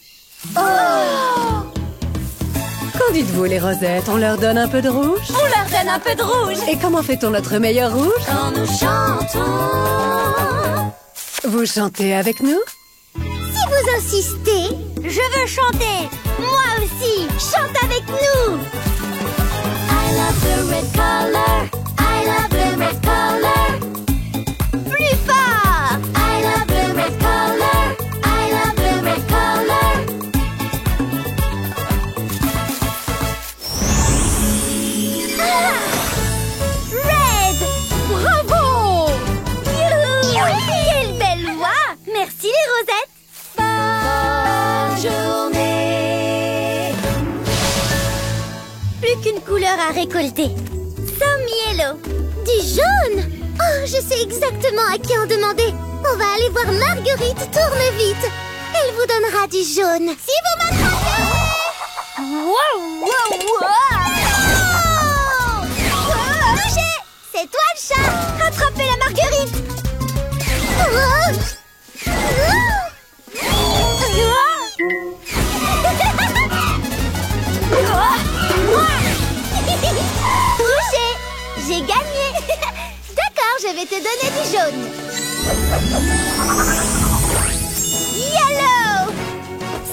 Qu'en dites-vous, les rosettes? On leur donne un peu de rouge? On leur donne un peu de rouge. Et comment fait-on notre meilleur rouge? Quand nous chantons. Vous chantez avec nous? Si vous insistez, je veux chanter. Moi aussi, chante avec nous. I love the red color. I love the red color. Plus fort. I love the red color. I love the red color. Red. Bravo. Youhou. Quelle belle voix. Merci les rosettes. Bonne journée. Plus qu'une couleur à récolter. Some yellow. Du jaune. Oh, je sais exactement à qui en demander. On va aller voir Marguerite Tourne-Vite. Elle vous donnera du jaune. Si vous m'attrapez. Wow, wow, wow. Roger, c'est toi le chat. Attrapez la Marguerite. Touché. J'ai gagné. D'accord, je vais te donner du jaune. Yellow.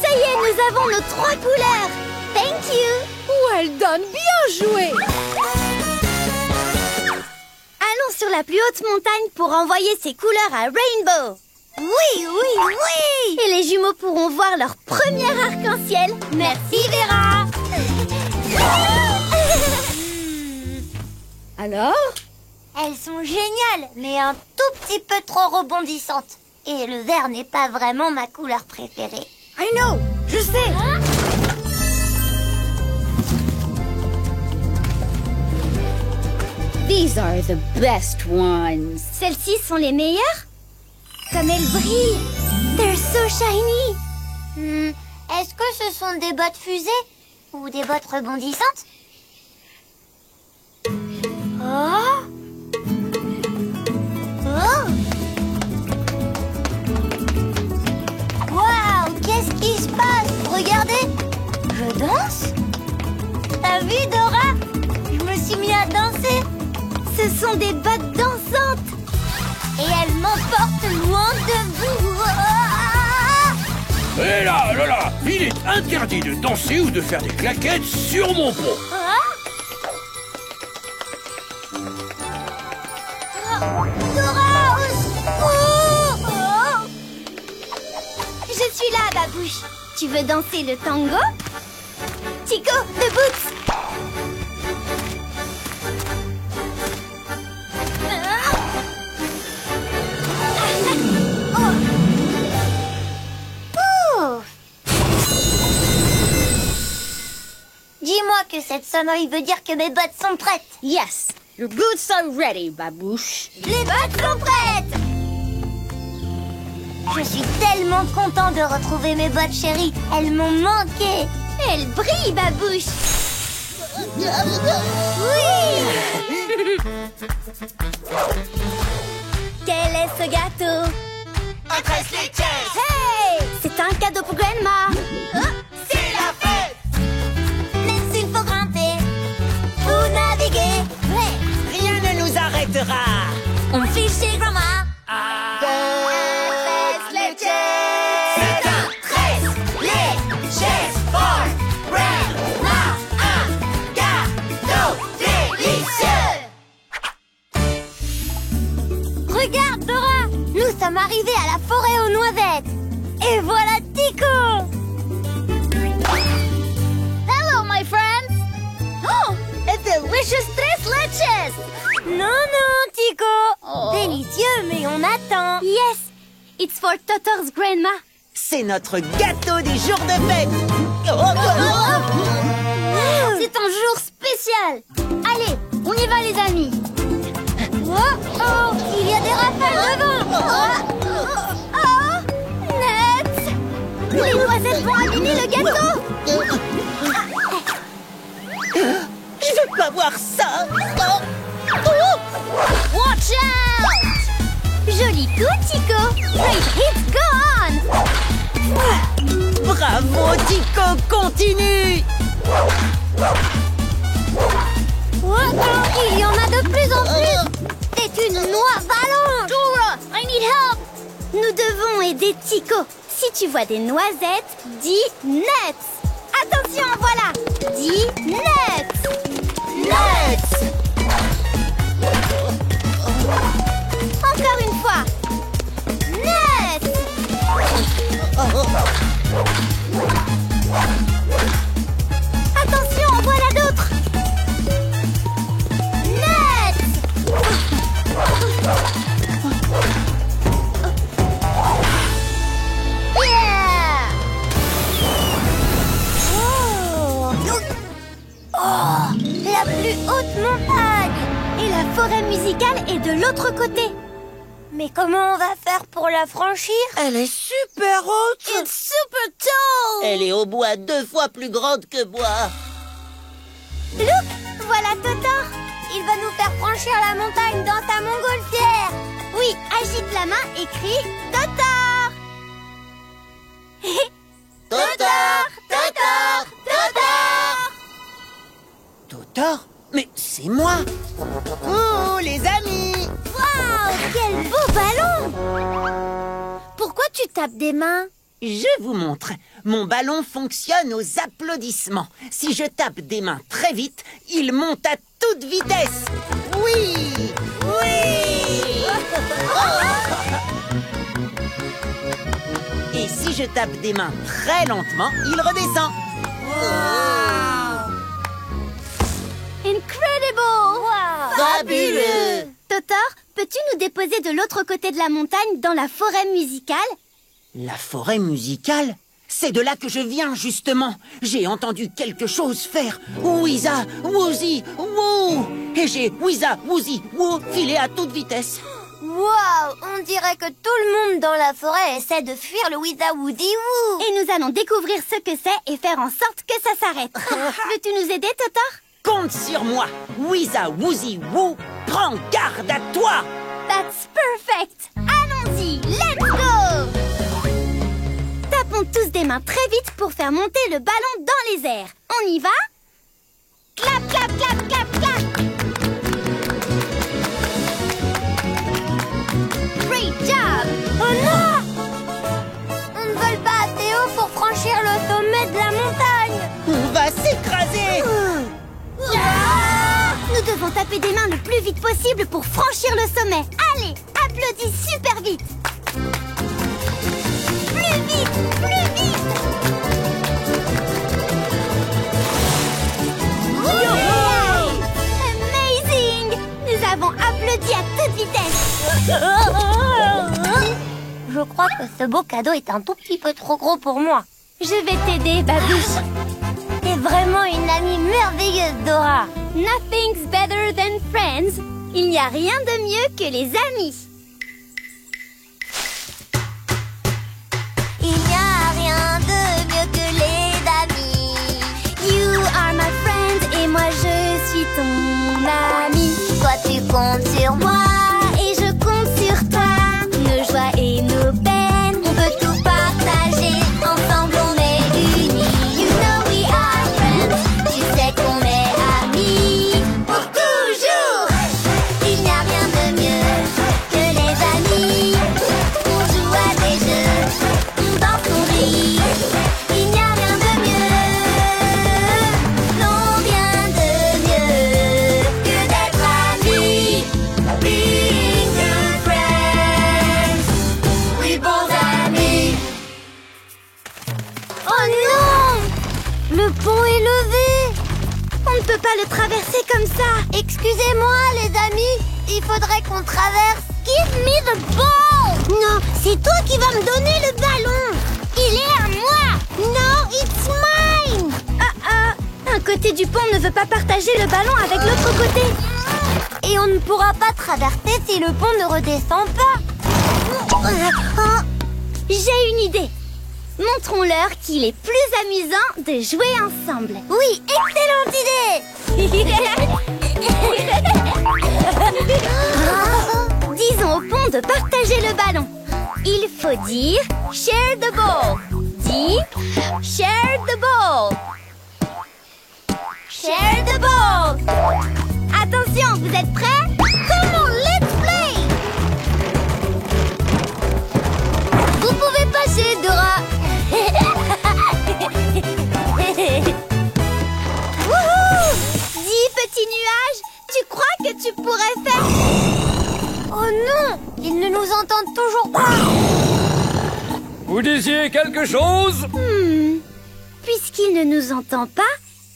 Ça y est, nous avons nos 3 couleurs. Thank you. Well done, bien joué! Allons sur la plus haute montagne pour envoyer ces couleurs à Rainbow. Oui, oui, oui. Et les jumeaux pourront voir leur premier arc-en-ciel. Merci Vera. Alors? Elles sont géniales, mais un tout petit peu trop rebondissantes. Et le vert n'est pas vraiment ma couleur préférée. I know, je sais! These are the best ones. Celles-ci sont les meilleures. Comme elles brillent. They're so shiny. Est-ce que ce sont des bottes fusées ou des bottes rebondissantes? Oh! Oh! Waouh! Qu'est-ce qui se passe? Regardez! Je danse? T'as vu, Dora? Je me suis mis à danser. Ce sont des bottes dansantes. Et elles m'emportent loin de vous. Et là, il est interdit de danser ou de faire des claquettes sur mon pont. Dora, au secours! Je suis là, Babouche. Tu veux danser le tango? Tico, de Boots. Dis-moi que cette sonnerie veut dire que mes bottes sont prêtes. Yes, your boots are ready, Babouche. Les bottes sont prêtes! Je suis tellement content de retrouver mes bottes, chérie. Elles m'ont manqué. Elles brillent, Babouche. Oui! Quel est ce gâteau? Un tresse-les-caisses. Hey! C'est un cadeau pour Grandma. C'est la fête. Même s'il faut grimper ou naviguer, Rien ne nous arrêtera. on file chez Grandma. C'est un tresse-les-caisses for Grandma. Un gâteau délicieux. Regarde, Dora! Nous sommes arrivés à la forêt aux noisettes. Et voilà Tico! Hello, my friends! Oh! A delicious tres leches! Non, Tico! Délicieux, mais on attend. Yes, it's for Totor's grandma. C'est notre gâteau des jours de fête. C'est un jour spécial. Allez, on y va, les amis. Oh, il y a des rafales devant. Nuts! Les noisettes vont abîmer le gâteau. Je veux pas voir ça. Watch out! Joli coup, Tico. Great hits, go on! Bravo, Tico, continue. Il y en a de plus en plus. C'est une noix ballon. Dora, I need help! Nous devons aider Tico. Si tu vois des noisettes, dis nuts. Attention, voilà. Dis nuts. Nuts. Encore une fois. Nuts. Attention, en voilà d'autres. Nuts. Yeah. Oh, la plus haute montagne. Et la forêt musicale est de l'autre côté. Mais comment on va faire pour la franchir? Elle est super haute. It's super tall. Elle est au bois 2 fois plus grande que moi. Look, voilà Totor. Il va nous faire franchir la montagne dans sa montgolfière. Oui, agite la main et crie Totor. Totor, Totor, Totor. Totor? Mais c'est moi. Oh, les amis. Waouh, quel beau ballon. Pourquoi tu tapes des mains? Je vous montre. Mon ballon fonctionne aux applaudissements. Si je tape des mains très vite, il monte à toute vitesse. Oui! Oui! Et si je tape des mains très lentement, il redescend. Incredible! Wow. Fabuleux! Totor, peux-tu nous déposer de l'autre côté de la montagne dans la forêt musicale? La forêt musicale? C'est de là que je viens, justement. J'ai entendu quelque chose faire. Ouiza, wouzi, wou. Et j'ai ouiza, wouzi, wou filé à toute vitesse. Waouh, on dirait que tout le monde dans la forêt essaie de fuir le Wiza-Woody-Woo. Et nous allons découvrir ce que c'est et faire en sorte que ça s'arrête. Veux-tu nous aider, Totor? Compte sur moi. Ouiza, wouzi, wou. Prends garde à toi. That's perfect. Allons-y, let's go. Tapons tous des mains très vite pour faire monter le ballon dans les airs. On y va? clap, clap, clap. Great job. Oh non! On ne vole pas assez haut pour franchir le sommet de la montagne. On va s'écraser. Nous devons taper des mains le plus vite possible pour franchir le sommet. Allez, applaudis super vite. Plus vite, plus vite. Ouais! Amazing! Nous avons applaudi à toute vitesse. Je crois que ce beau cadeau est un tout petit peu trop gros pour moi. Je vais t'aider, Babouche. T'es vraiment une amie merveilleuse, Dora. Nothing's better than friends. Il n'y a rien de mieux que les amis. Il n'y a rien de mieux que les amis. You are my friend et moi je suis ton ami. Toi tu comptes sur moi et je compte sur toi. Nos joies et nos peines, on peut tout partager. Ensemble on est unis. You know we are friends. Tu sais qu'on est amis pour toujours. Il n'y a rien de mieux que les amis. On joue à des jeux, on danse, on rit. Il n'y a rien de mieux, non rien de mieux que d'être amis. Being good friends, oui bons amis. Oh non! Le pont est levé. On ne peut pas le traverser comme ça. Excusez-moi les amis, il faudrait qu'on traverse. Give me the ball. Non, c'est toi qui vas me donner le ballon. Il est à moi. No, it's mine. Un côté du pont ne veut pas partager le ballon avec l'autre côté. Et on ne pourra pas traverser si le pont ne redescend pas. J'ai une idée. Montrons-leur qu'il est plus amusant de jouer ensemble. Oui, excellente idée. Disons au pont de partager le ballon. Il faut dire share the ball. Dis share the ball. Share the ball. Attention, vous êtes prêts? Come on, let's play. Vous pouvez passer, Dora. Wouhou! Dis, petit nuage, tu crois que tu pourrais faire... Oh non! Ils ne nous entendent toujours pas. Vous disiez quelque chose? Puisqu'il ne nous entend pas,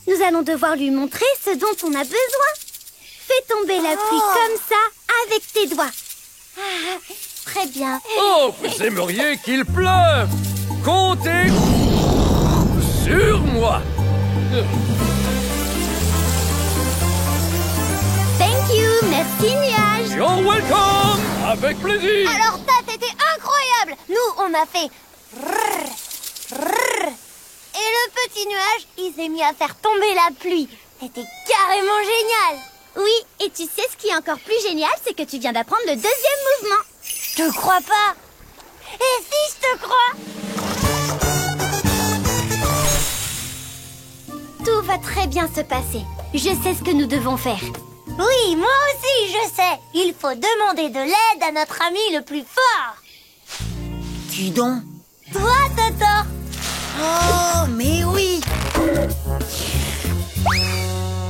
nous allons devoir lui montrer ce dont on a besoin. Fais tomber la pluie comme ça, avec tes doigts. Très bien. Oh, vous aimeriez qu'il pleuve. Comptez sur moi. Thank you, merci nuage. You're welcome. Avec plaisir. Alors ça, c'était incroyable. Nous, on a fait... Et le petit nuage, il s'est mis à faire tomber la pluie. C'était carrément génial. Oui, et tu sais ce qui est encore plus génial, c'est que tu viens d'apprendre le deuxième mouvement. Je te crois pas. Et si je te crois? Tout va très bien se passer. Je sais ce que nous devons faire. Oui, moi aussi, je sais. Il faut demander de l'aide à notre ami le plus fort. Qui donc? Toi, Totor. Oh, mais oui.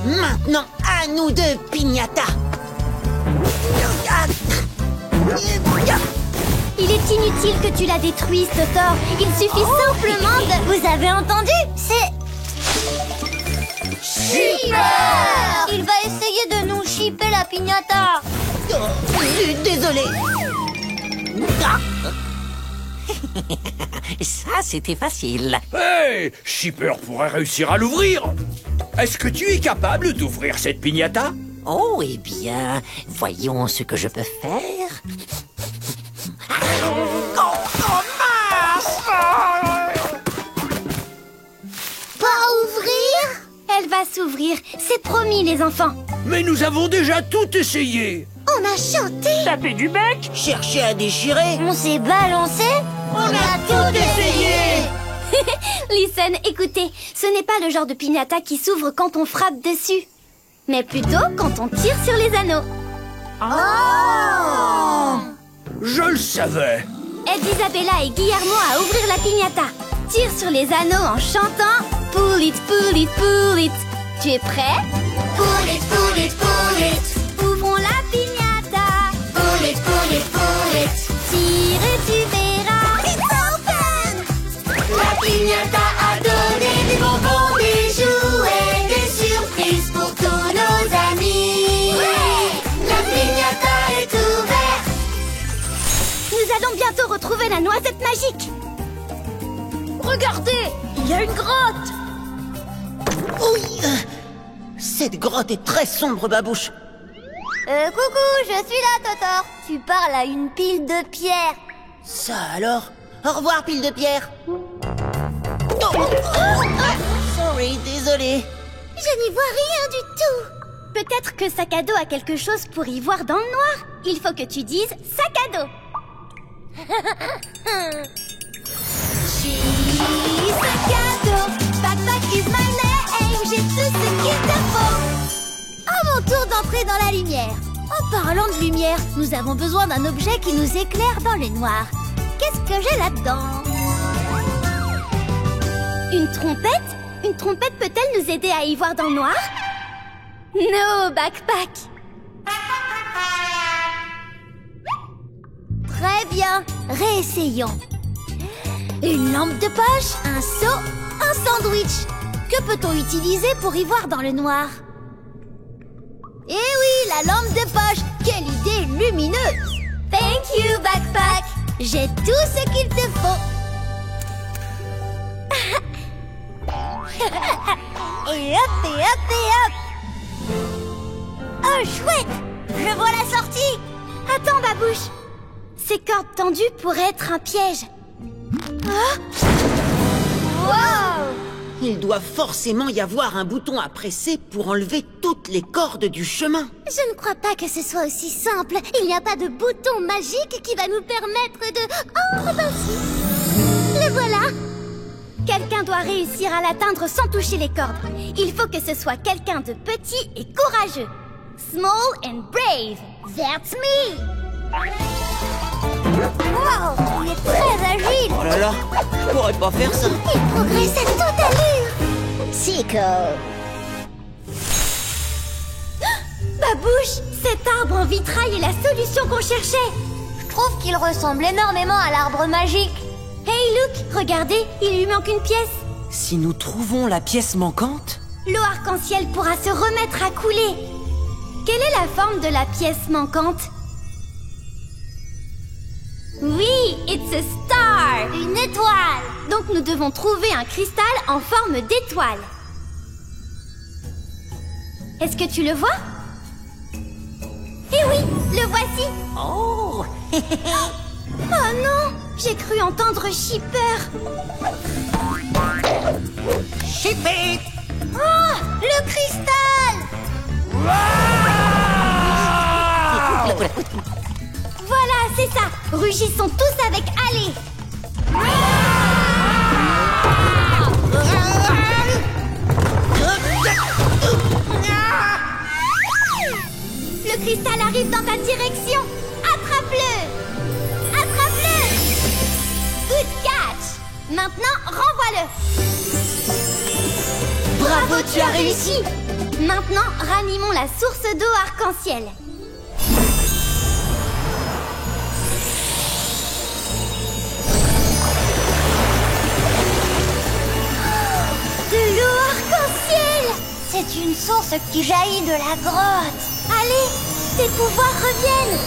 Maintenant, à nous deux, Pignata. Il est inutile que tu la détruises, Totor. Il suffit simplement de... Vous avez entendu? C'est... Shipper! Il va essayer de nous shipper la piñata. Désolé. Ça, c'était facile. Hey, Shipper pourrait réussir à l'ouvrir. Est-ce que tu es capable d'ouvrir cette piñata? Oh, eh bien, voyons ce que je peux faire. Pas ouvrir? Elle va s'ouvrir, c'est promis les enfants. Mais nous avons déjà tout essayé. On a chanté, Taper du bec. Chercher à déchirer. on s'est balancé, on a tout essayé. Listen, écoutez, ce n'est pas le genre de piñata qui s'ouvre quand on frappe dessus. mais plutôt quand on tire sur les anneaux. Je le savais. Aide Isabella et Guillermo à ouvrir la piñata. Tire sur les anneaux en chantant Pull it, pull it, pull it. Tu es prêt? Pull it, pull it, pull it. Ouvrons la piñata. Pull it, pull it, pull it. Tire et tu verras. It's open! La piñata a donné des bonbons, des jouets, des surprises pour tous nos amis. La piñata est ouverte. Nous allons bientôt retrouver la noisette magique. Regardez, il y a une grotte. Oui. Cette grotte est très sombre, Babouche. Coucou, je suis là, Totor. Tu parles à une pile de pierres. Ça alors? Au revoir, pile de pierre. Sorry, désolé. Je n'y vois rien du tout. Peut-être que sac à dos a quelque chose pour y voir dans le noir. Il faut que tu dises sac à dos. She's sac à dos. Backpack is my name. J'ai tout ce qu'il te faut. À mon tour d'entrer dans la lumière. En parlant de lumière, nous avons besoin d'un objet qui nous éclaire dans le noir. Qu'est-ce que j'ai là-dedans? Une trompette? Une trompette peut-elle nous aider à y voir dans le noir? No, backpack. Très bien, réessayons. Une lampe de poche, un seau, un sandwich. Que peut-on utiliser pour y voir dans le noir? Eh oui, la lampe de poche. Quelle idée lumineuse. Thank you, backpack. J'ai tout ce qu'il te faut. Et hop, et hop, et hop. Oh, chouette. Je vois la sortie. Attends, Babouche. Ces cordes tendues pourraient être un piège. Wow. Il doit forcément y avoir un bouton à presser pour enlever toutes les cordes du chemin. Je ne crois pas que ce soit aussi simple. Il n'y a pas de bouton magique qui va nous permettre de... Oh, ben si. Le voilà. Quelqu'un doit réussir à l'atteindre sans toucher les cordes. Il faut que ce soit quelqu'un de petit et courageux. Small and brave. That's me. Wow, il est très agile. Oh là là, je pourrais pas faire ça. Il progresse à toute allure. Chico. Babouche, cet arbre en vitrail est la solution qu'on cherchait. Je trouve qu'il ressemble énormément à l'arbre magique. Hey, look, regardez, il lui manque une pièce. Si nous trouvons la pièce manquante... L'eau arc-en-ciel pourra se remettre à couler. Quelle est la forme de la pièce manquante? Oui, it's a star. Une étoile. Donc nous devons trouver un cristal en forme d'étoile. Est-ce que tu le vois? Eh oui, le voici. Oh. Oh non, j'ai cru entendre Shipper. Shipper. Oh, le cristal. Voilà, c'est ça. Rugissons tous avec Allez. Le cristal arrive dans ta direction. Attrape-le. Attrape-le. Good catch. Maintenant, renvoie-le. Bravo, tu as réussi. Maintenant, ranimons la source d'eau arc-en-ciel. De l'eau arc-en-ciel. C'est une source qui jaillit de la grotte. Allez, tes pouvoirs reviennent.